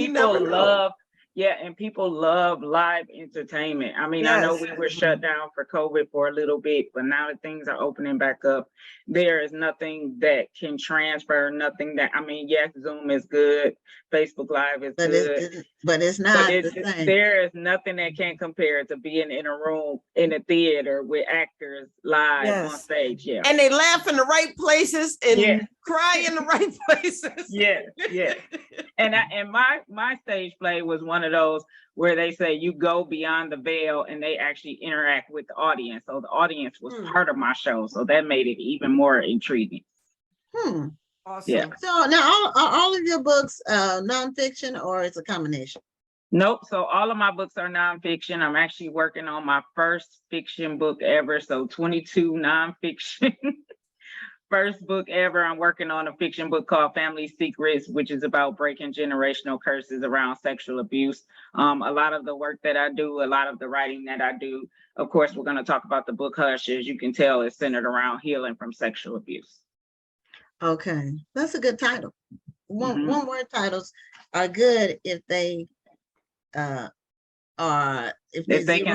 people love live entertainment. I mean, I know we were shut down for COVID for a little bit, but now that things are opening back up, there is nothing that can transfer, nothing that, I mean, yes, Zoom is good, Facebook Live is good. But it's not the same. There is nothing that can compare to being in a room, in a theater with actors live on stage. Yeah. And they laugh in the right places and cry in the right places. Yeah. And my stage play was one of those where they say you go beyond the veil and they actually interact with the audience. So the audience was part of my show. So that made it even more intriguing. Awesome. Yeah. So now are all of your books nonfiction, or it's a combination? Nope. So all of my books are nonfiction. I'm actually working on my first fiction book ever. So 22 nonfiction. First book ever. I'm working on a fiction book called Family Secrets, which is about breaking generational curses around sexual abuse. A lot of the work that I do, a lot of the writing that I do, of course, we're going to talk about the book Hush. As you can tell, is centered around healing from sexual abuse. Okay, that's a good title. One word titles are good if they can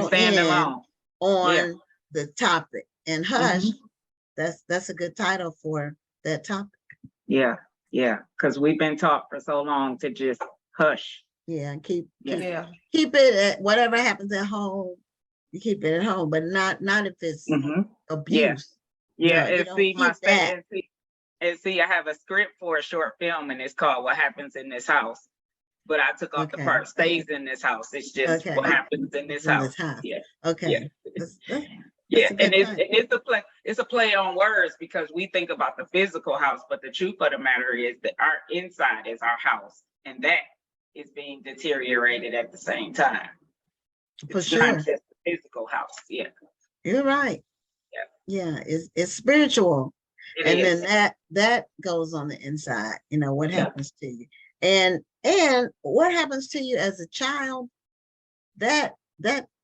stand alone on the topic. And Hush, that's a good title for that topic. Yeah, because we've been taught for so long to just hush. Yeah, and keep it at whatever happens at home. You keep it at home, but not if it's abuse. And see, I have a script for a short film, and it's called What Happens in This House. But I took off the part stays in this house. It's just what happens in this house. Yeah. Okay. Yeah. And it's a play on words, because we think about the physical house, but the truth of the matter is that our inside is our house, and that is being deteriorated at the same time. For sure. Not just the physical house. Yeah. You're right. Yeah. It's spiritual. Then that goes on the inside, what happens to you. And what happens to you as a child, that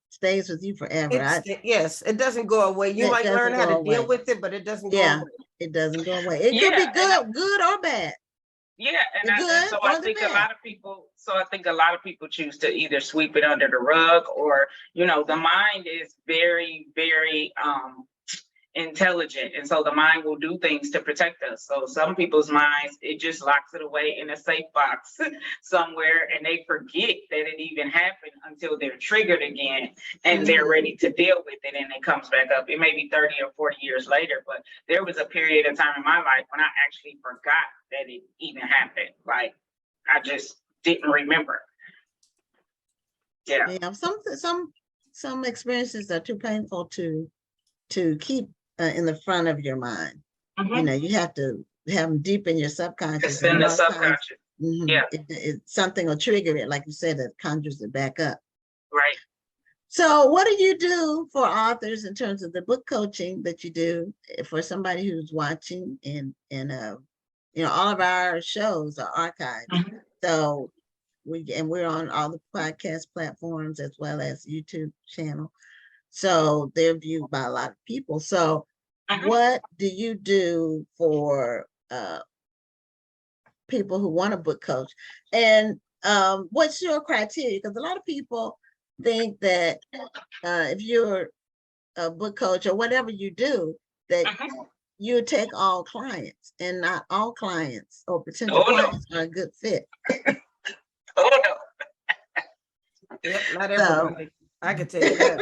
stays with you forever. Yes, it doesn't go away. You might learn how to deal with it, but it doesn't go away. It doesn't go away. It could be good or bad. Yeah, I think a lot of people choose to either sweep it under the rug, or the mind is very, very intelligent, and so the mind will do things to protect us. So some people's minds, it just locks it away in a safe box somewhere, and they forget that it even happened until they're triggered again and they're ready to deal with it, and it comes back up. It may be 30 or 40 years later, but there was a period of time in my life when I actually forgot that it even happened. Like, I just didn't remember. Yeah. Some experiences are too painful to keep in the front of your mind. You have to have them deep in your subconscious. It's in the subconscious. Something will trigger it, like you said, that conjures it back up. Right. So what do you do for authors in terms of the book coaching that you do for somebody who's watching all of our shows are archived. Mhm. So we're on all the podcast platforms as well as YouTube channel. So they're viewed by a lot of people. So what do you do for people who want a book coach? And what's your criteria? Because a lot of people think that if you're a book coach or whatever you do, that you take all clients, and not all clients or potential clients are a good fit. Oh, no. Yep, not So- everybody. I can tell you that.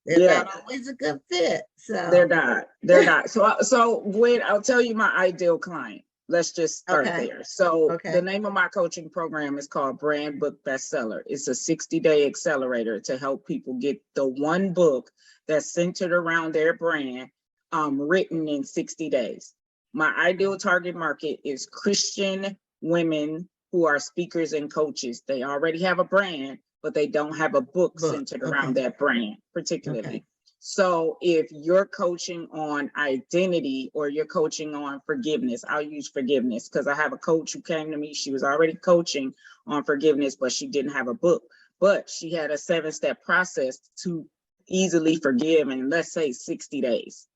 They're Yeah. not always a good fit. So They're not. They're not. So when I'll tell you my ideal client. Let's just start Okay. there. So Okay. the name of my coaching program is called Brand Book Bestseller. It's a 60-day accelerator to help people get the one book that's centered around their brand, written in 60 days. My ideal target market is Christian women who are speakers and coaches. They already have a brand, but they don't have a book centered around that brand particularly. Okay. So if you're coaching on identity or you're coaching on forgiveness, I'll use forgiveness because I have a coach who came to me. She was already coaching on forgiveness, but she didn't have a book. But she had a 7-step process to easily forgive in, let's say, 60 days.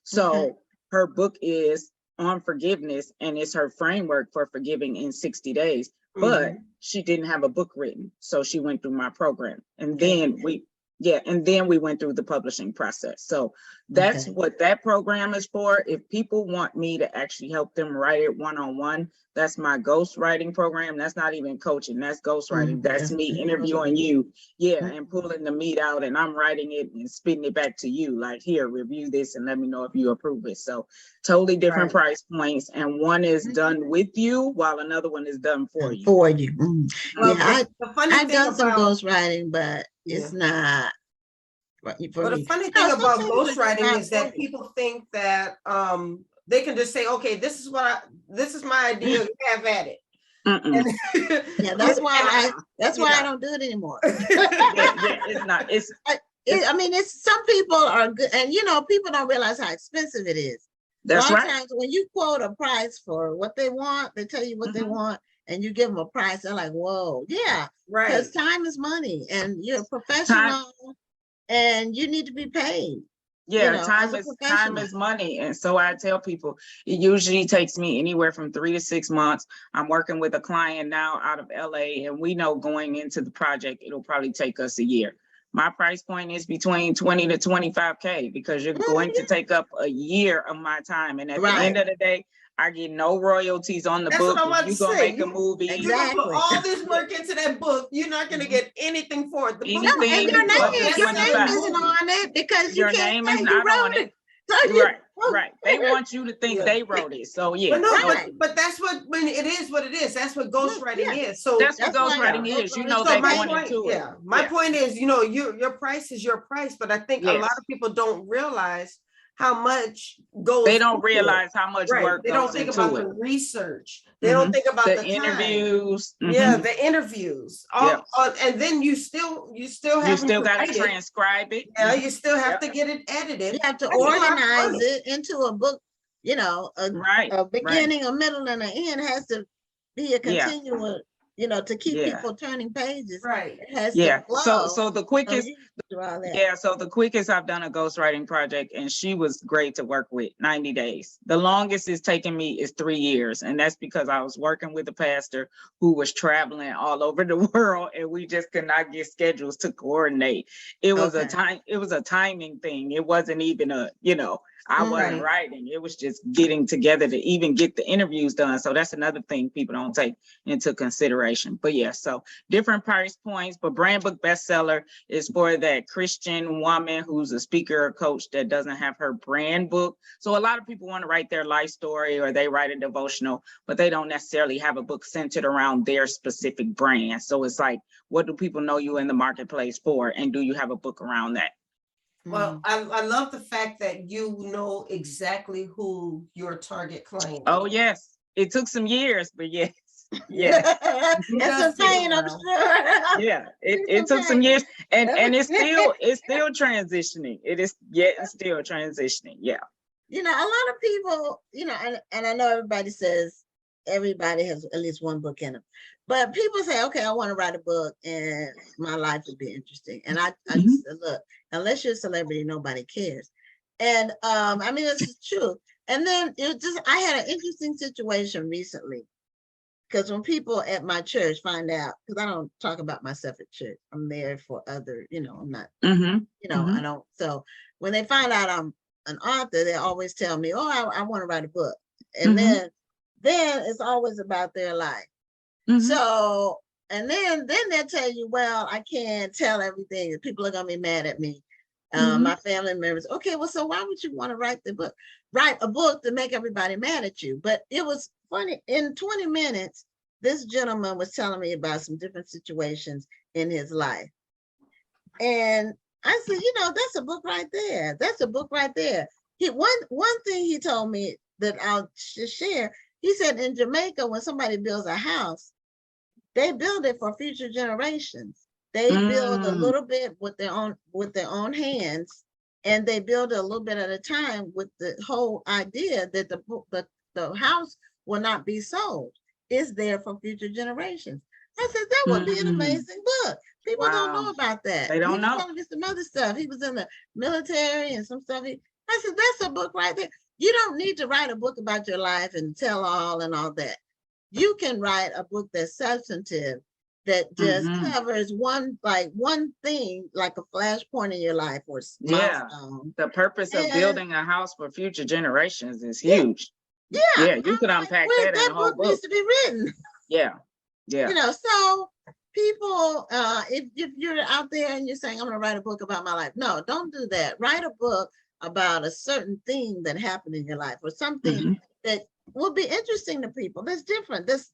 So Okay. her book is on forgiveness, and it's her framework for forgiving in 60 days. But she didn't have a book written. So she went through my program. And Okay. then we went through the publishing process. So that's Okay. what that program is for. If people want me to actually help them write it one-on-one, that's my ghostwriting program. That's not even coaching, that's ghostwriting. That's me interviewing you, and pulling the meat out, and I'm writing it and spitting it back to you. Like, here, review this and let me know if you approve it. So totally different price points. And one is done with you while another one is done for you. For you. Well, Yeah, the funny I've thing done some about ghostwriting, but it's not for Well, me. the funny No, thing about sometimes it's ghostwriting not is that for you. people think that they can just say, okay, this is my idea, you have at it. Mm-mm. Yeah, that's why I Yeah. don't do it anymore. It's not. It's I mean, it's some people are good, and people don't realize how expensive it is. that's a lot right. of times when you quote a price for what they want, they tell you what they want, and you give them a price, they're like, whoa, yeah, Right. because time is money, and you're a professional, and you need to be paid. Yeah, as a time professional. is money. And so I tell people, it usually takes me anywhere from 3 to 6 months. I'm working with a client now out of LA, and we know going into the project, it'll probably take us a year. My price point is between 20 to 25K because you're going to take up a year of my time. And at the end of the day, I get no royalties on the That's book. what I'm about If to you're gonna say. make a movie, You're gonna put Exactly. all this work into that book. You're not gonna get anything for it. The book Anything And your but name, the your name 25. isn't on it because Your you can't name say is you not on wrote it. it. So you- Right. They want you to think Yeah. they wrote it. So yeah. But no, Right. but that's what it is. That's what ghostwriting is. So That's what That's why ghostwriting is. You know, So they my going point, into it. my point is, your price is your price, but I think a lot Yes. of people don't realize how much goes. They don't into it. realize how much Right. work They don't goes think into about it. the research. They don't think about the time. interviews. Yeah, the interviews. And then you still You have still got to write it. transcribe it. Yeah, you still have to get it edited. you have to That's a lot of organize money. it into a book. Right. A beginning, a middle, and an end has to be a Yeah. continual. To keep Yeah. people turning pages. Right. It has Yeah. to flow. So the quickest. you do all that. Yeah, so the quickest I've done a ghostwriting project, and she was great to work with, 90 days. The longest it's taken me is 3 years. And that's because I was working with a pastor who was traveling all over the world, and we just could not get schedules to coordinate. It was a timing thing. It wasn't even I wasn't writing. It was just getting together to even get the interviews done. So that's another thing people don't take into consideration. But yeah, so different price points, but Brand Book Bestseller is for that Christian woman who's a speaker or coach that doesn't have her brand book. So a lot of people want to write their life story or they write a devotional, but they don't necessarily have a book centered around their specific brand. So it's like, what do people know you in the marketplace for? And do you have a book around that? Well, I love the fact that you know exactly who your target client is. Oh, yes. It took some years, but yes. Yeah. And some pain, I'm sure. Yeah, it took some years, and it's still transitioning. It is still transitioning. Yeah. You know, a lot of people, you know, and I know everybody says everybody has at least one book in them, but people say, okay, I want to write a book and my life would be interesting. And I just said, look, unless you're a celebrity, nobody cares. And I mean, this is true. And then I had an interesting situation recently, because when people at my church find out, because I don't talk about myself at church, I'm there for other, you know, I'm not, you know, I don't. So when they find out I'm an author, they always tell me, oh, I want to write a book. And then it's always about their life. So, and then they'll tell you, well, I can't tell everything. People are gonna be mad at me. My family members. Okay, well, so why would you want to write a book to make everybody mad at you? But it was funny. In 20 minutes, this gentleman was telling me about some different situations in his life. And I said, you know, that's a book right there. That's a book right there. One thing he told me that I'll share, he said in Jamaica, when somebody builds a house, they build it for future generations. They build a little bit with their own hands, and they build a little bit at a time with the whole idea that the house will not be sold. It's there for future generations. I said that would be an amazing book. People don't know about that. They don't He was know. telling me some other stuff. He was in the military and some stuff. I said that's a book right there. You don't need to write a book about your life and tell all and all that. You can write a book that's substantive, that just covers one thing, like a flashpoint in your life or milestone. The purpose of building a house for future generations is huge. Yeah, you could unpack that in a whole book. Needs to be written. Yeah. You know, so people, if you're out there and you're saying, I'm gonna write a book about my life. No, don't do that. Write a book about a certain thing that happened in your life, or something that will be interesting to people. That's different. That's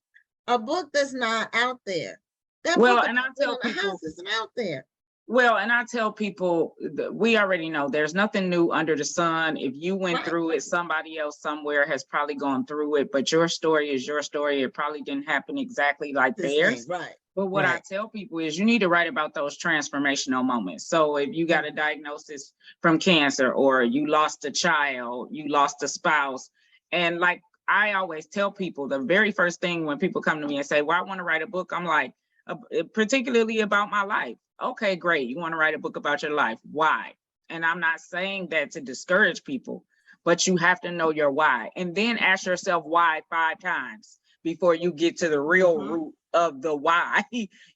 a book that's not out there. That book and I tell in the people, house isn't out there. Well, and I tell people that we already know there's nothing new under the sun. If you went through it, somebody else somewhere has probably gone through it, but your story is your story. It probably didn't happen exactly like theirs. But what I tell people is you need to write about those transformational moments. So if you got a diagnosis from cancer, or you lost a child, you lost a spouse, and like I always tell people, the very first thing when people come to me and say, well, I want to write a book, I'm like, particularly about my life. Okay, great. You want to write a book about your life. Why? And I'm not saying that to discourage people, but you have to know your why. And then ask yourself why 5 times before you get to the real root of the why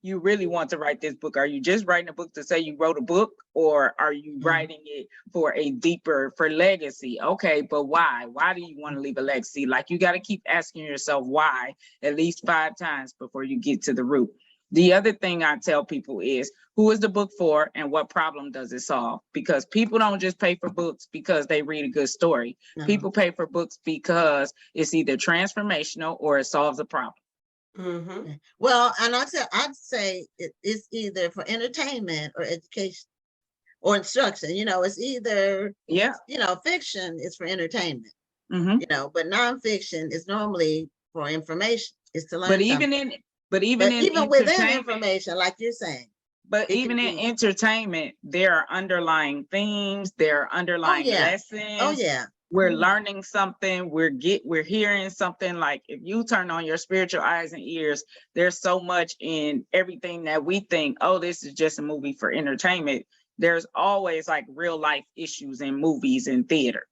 you really want to write this book. Are you just writing a book to say you wrote a book, or are you writing it for for legacy? Okay, but why? Why do you want to leave a legacy? Like, you got to keep asking yourself why at least 5 times before you get to the root. The other thing I tell people is, who is the book for and what problem does it solve? Because people don't just pay for books because they read a good story. People pay for books because it's either transformational or it solves a problem. Well, and I'd say it's either for entertainment or education or instruction. You know, it's either, you know, fiction is for entertainment, you know, but nonfiction is normally for information. It's to learn something. But even within information, like you're saying. But even in entertainment, there are underlying themes, there are underlying lessons. Oh yeah. We're learning something, we're hearing something. Like, if you turn on your spiritual eyes and ears, there's so much in everything that we think, oh, this is just a movie for entertainment. There's always like real life issues in movies and theater.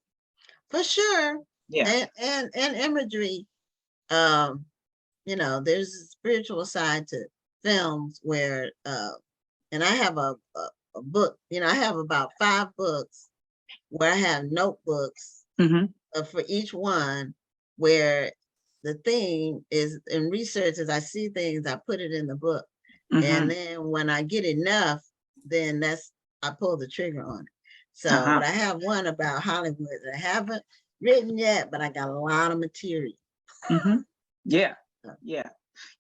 For sure. Yeah. And imagery. You know, there's a spiritual side to films where, and I have a book, you know, I have about 5 books where I have notebooks for each one, where the thing is, in research, as I see things, I put it in the book. And then when I get enough, then I pull the trigger on it. So but I have one about Hollywood that I haven't written yet, but I got a lot of material. Yeah.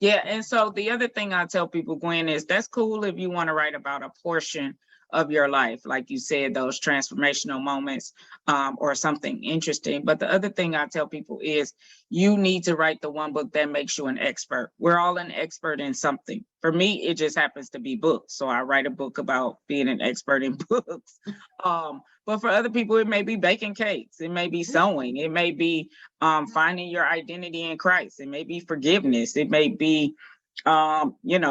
And so the other thing I tell people, Gwen, is that's cool if you want to write about a portion of your life, like you said, those transformational moments, or something interesting. But the other thing I tell people is you need to write the one book that makes you an expert. We're all an expert in something. For me, it just happens to be books. So I write a book about being an expert in books. But for other people, it may be baking cakes. It may be sewing. It may be finding your identity in Christ. It may be forgiveness. It may be finding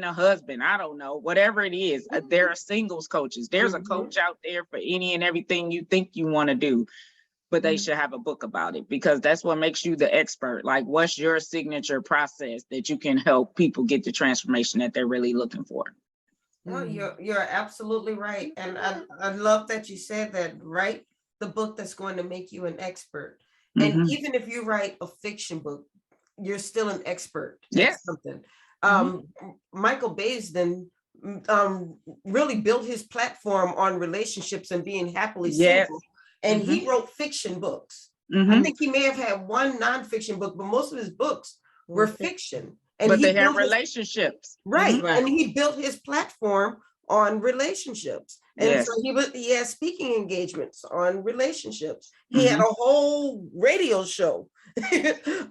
a husband. I don't know, whatever it is. There are singles coaches. There's a coach out there for any and everything you think you want to do, but they should have a book about it, because that's what makes you the expert. Like, what's your signature process that you can help people get the transformation that they're really looking for? No, you're absolutely right. And I love that you said that. Write the book that's going to make you an expert. And even if you write a fiction book, you're still an expert at something. Michael Baisden really built his platform on relationships and being happily single. And he wrote fiction books. I think he may have had one nonfiction book, but most of his books were fiction. And but they have relationships. Right. And he built his platform on relationships. And so he has speaking engagements on relationships. He had a whole radio show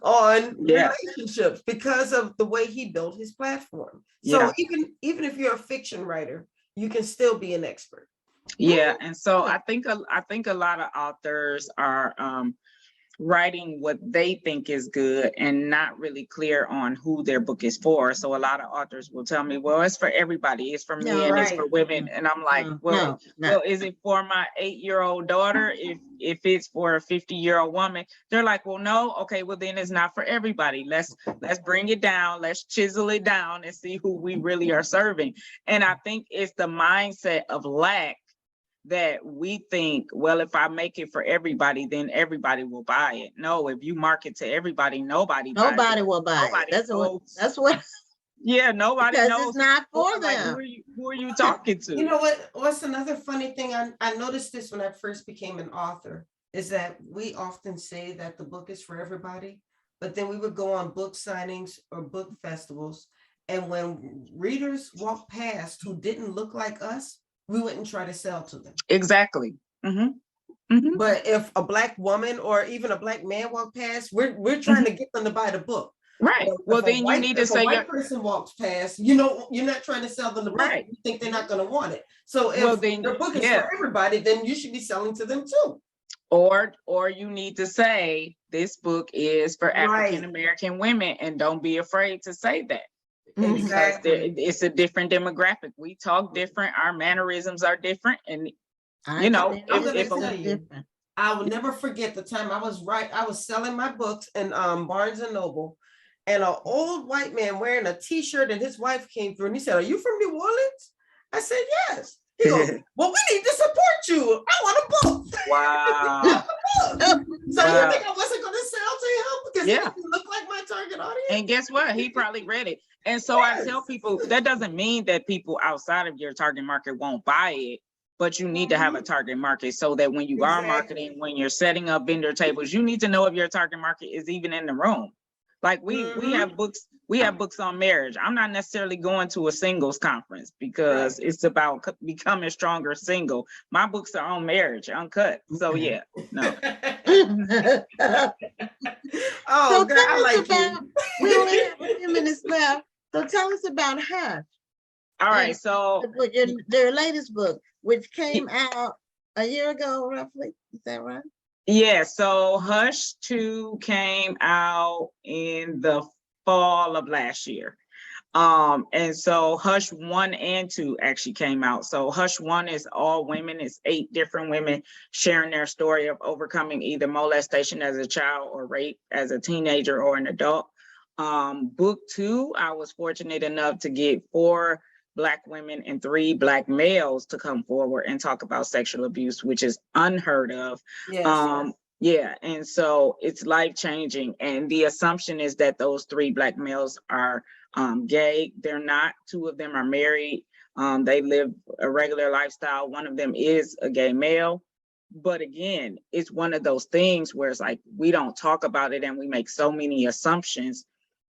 on relationships because of the way he built his platform. So even if you're a fiction writer, you can still be an expert. And so I think a lot of authors are writing what they think is good and not really clear on who their book is for. So a lot of authors will tell me, well, it's for everybody. It's for men, it's for women. And I'm like, well, is it for my 8-year-old daughter? If it's for a 50-year-old woman? They're like, well, no. Okay, well, then it's not for everybody. Let's bring it down. Let's chisel it down and see who we really are serving. And I think it's the mindset of lack that we think, well, if I make it for everybody, then everybody will buy it. No, if you market to everybody, nobody will buy it. That's what. Yeah, nobody because knows. It's not for like, them. Who are you talking to? You know what's another funny thing? I noticed this when I first became an author, is that we often say that the book is for everybody, but then we would go on book signings or book festivals, and when readers walked past who didn't look like us, we wouldn't try to sell to them. Exactly. But if a Black woman or even a Black man walk past, we're trying to get them to buy the book. Right. Well, then you need to say, if a white person walks past, you're not trying to sell them the book. Right. You think they're not going to want it. So if their book is for everybody, then you should be selling to them too. Or you need to say this book is for African American women, and don't be afraid to say that. Exactly. Because it's a different demographic. We talk different. Our mannerisms are different. And, I will never forget the time I was selling my books in Barnes and Noble, and an old white man wearing a t-shirt, and his wife came through and he said, "Are you from New Orleans?" I said, "Yes." He goes, "Well, we need to support you. I want a book." Wow. So you think I wasn't going to sell to him because he didn't look like my target audience? And guess what? He probably read it. And so I tell people that doesn't mean that people outside of your target market won't buy it, but you need to have a target market so that when you are marketing, when you're setting up vendor tables, you need to know if your target market is even in the room. Like we have books on marriage. I'm not necessarily going to a singles conference because it's about becoming stronger single. My books are on marriage, uncut. So no. Oh, girl, I like you. We only have a few minutes left. So tell us about Hush. All right, so their latest book, which came out a year ago, roughly. Is that right? Yeah, so Hush 2 came out in the fall of last year. And so Hush 1 and 2 actually came out. So Hush 1 is all women. It's 8 different women sharing their story of overcoming either molestation as a child or rape as a teenager or an adult. Book 2, I was fortunate enough to get 4 Black women and 3 Black males to come forward and talk about sexual abuse, which is unheard of. And so it's life-changing. And the assumption is that those 3 Black males are gay. They're not. 2 of them are married. They live a regular lifestyle. One of them is a gay male. But again, it's one of those things where it's like, we don't talk about it and we make so many assumptions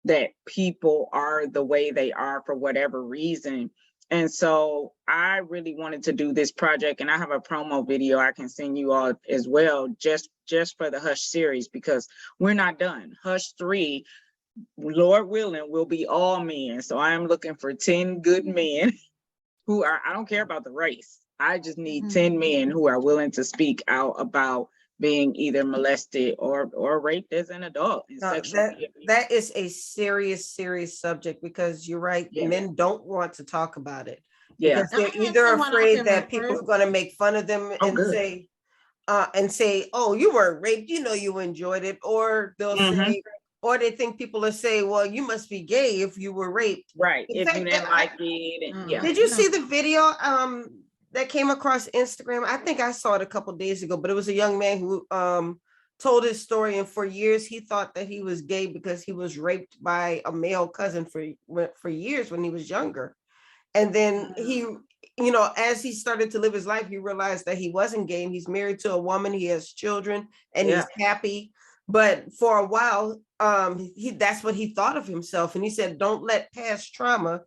that people are the way they are for whatever reason. And so I really wanted to do this project, and I have a promo video I can send you all as well, just for the Hush series, because we're not done. Hush 3, Lord willing, will be all men. So I am looking for 10 good men who are, I don't care about the race. I just need 10 men who are willing to speak out about being either molested or raped as an adult. And No, sexually that is a serious subject, because you're right, Yeah. men don't want to talk about it. Yeah. Because they're I had either someone out afraid there that people refer- are going to make fun of them Oh, and good. say, oh, you weren't raped, you know, you enjoyed it. Or they'll say, or they think people will say, well, you must be gay if you were raped. Right. In If fact, you didn't like it. And, yeah. Did you see the video that came across Instagram? I think I saw it a couple days ago, but it was a young man who told his story, and for years he thought that he was gay because he was raped by a male cousin for years when he was younger. And then he, you know, as he started to live his life, he realized that he wasn't gay. He's married to a woman, he has children, and he's happy. But for a while, that's what he thought of himself. And he said, don't let past trauma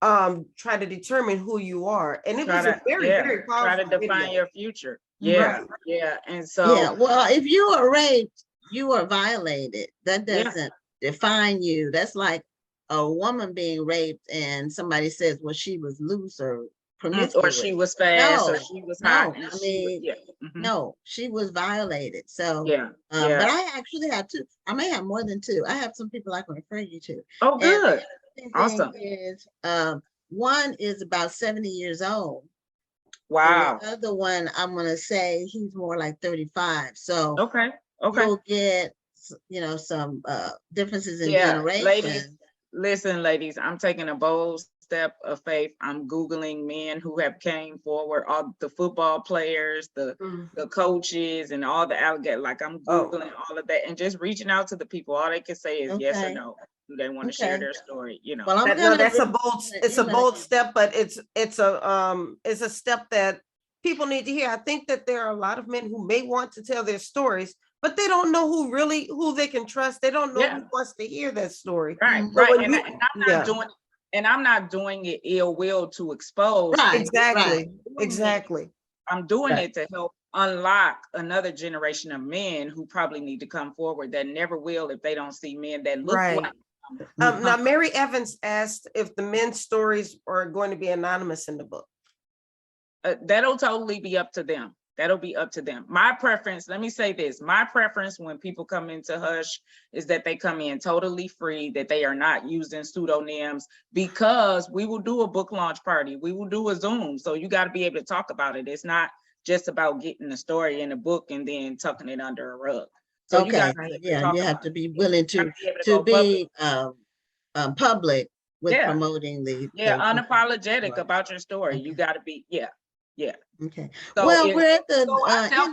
try to determine who you are. And it was a very powerful try to define video. your future. Yeah. Right. Yeah. And so Yeah, well, if you were raped, you were violated. That doesn't define you. That's like a woman being raped and somebody says, well, she was loose or promiscuous. or she was fast, or No, she was no, hot. and I she mean, no, she was violated. So, Yeah. but I actually have 2. I may have more than 2. I have some people I can refer you to. Oh, And good. the other thing Awesome. is, one is about 70 years old. Wow. And the other one, I'm gonna say he's more like 35. So Okay. you'll get, you know, some differences in Yeah, generation. ladies, listen, ladies, I'm taking a bold step of faith. I'm Googling men who have came forward, all the football players, the coaches, and all the alligators. Like, I'm Googling all of that and just reaching out to the people. All they can say is yes or no. Do they want to share their story? You know. Well, I'm No, gonna that's a bold step, but it's a step that people need to hear. I think that there are a lot of men who may want to tell their stories, but they don't know who they can trust. They don't know who wants to hear that story. Right, Mhm. right. when I'm not doing it ill will to expose. Right. Exactly. I'm doing it to help unlock another generation of men who probably need to come forward that never will if they don't see men that look like them. Now, Mary Evans asked if the men's stories are going to be anonymous in the book. That'll totally be up to them. That'll be up to them. My preference, let me say this, my preference when people come into Hush is that they come in totally free, that they are not using pseudonyms, because we will do a book launch party. We will do a Zoom. So you got to be able to talk about it. It's not just about getting the story in a book and then tucking it under a rug. So you have to be willing to be public with promoting the unapologetic about your story. Okay. You got to be Okay. So well, we're at the end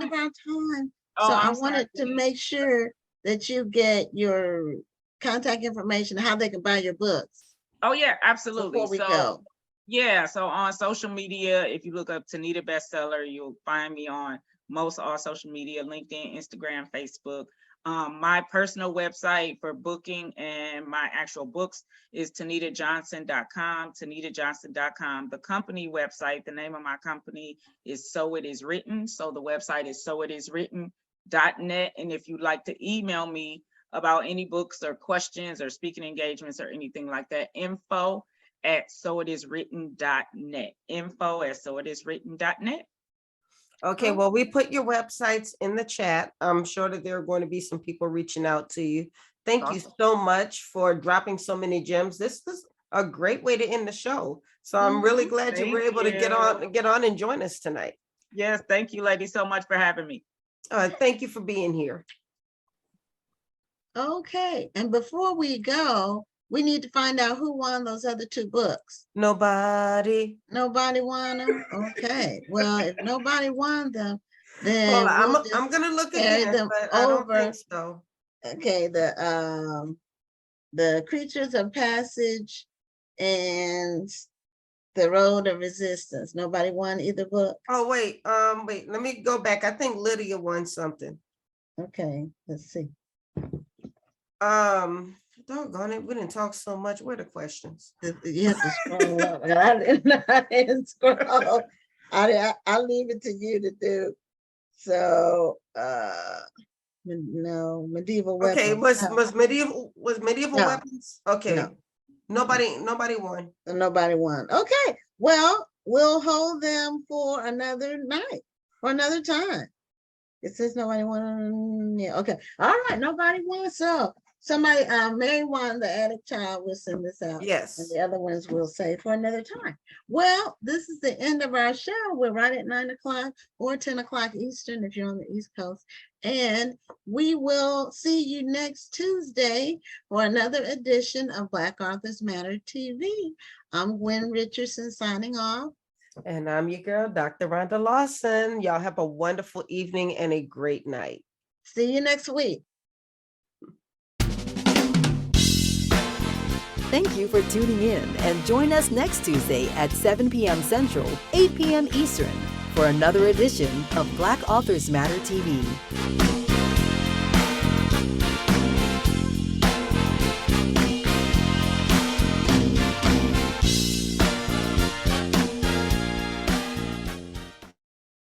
of our time, so I wanted to make sure that you get your contact information, how they can buy your books. Oh yeah, absolutely. Before we go. Yeah, so on social media, if you look up Tanita Bestseller, you'll find me on most all social media, LinkedIn, Instagram, Facebook. My personal website for booking and my actual books is TanitaJohnson.com, TanitaJohnson.com. The company website, the name of my company is So It Is Written. So the website is soitiswritten.net. And if you'd like to email me about any books or questions or speaking engagements or anything like that, info@soitiswritten.net, info@soitiswritten.net. Okay, well, we put your websites in the chat. I'm sure that there are going to be some people reaching out to you. Thank you so much for dropping so many gems. This is a great way to end the show. So I'm really glad you were able to get on and join us tonight. Yes, thank you, ladies, so much for having me. Thank you for being here. Okay, and before we go, we need to find out who won those other 2 books. Nobody. Nobody won them? Okay. Well, if nobody won them, then I'm gonna look again, but I don't think so. Okay, the Creatures of Passage and The Road of Resistance. Nobody won either book? Oh, wait, let me go back. I think Lydia won something. Okay, let's see. Doggone it, we didn't talk so much. Where are the questions? You have to scroll up. I didn't scroll. I'll leave it to you to do. So, no, medieval weapons. Okay, was medieval No. weapons? Okay. No. Nobody won. Nobody won. Okay, well, we'll hold them for another night or another time. It says nobody won. Yeah, okay. All right, nobody won. So somebody, Mary won, the addict child, will send this out. Yes. And the other ones we'll say for another time. Well, this is the end of our show. We're right at 9 o'clock or 10 o'clock Eastern if you're on the East Coast. And we will see you next Tuesday for another edition of Black Authors Matter TV. I'm Gwen Richardson signing off. And I'm your girl, Dr. Rhonda Lawson. Y'all have a wonderful evening and a great night. See you next week. Thank you for tuning in and join us next Tuesday at 7 p.m. Central, 8 p.m. Eastern for another edition of Black Authors Matter TV.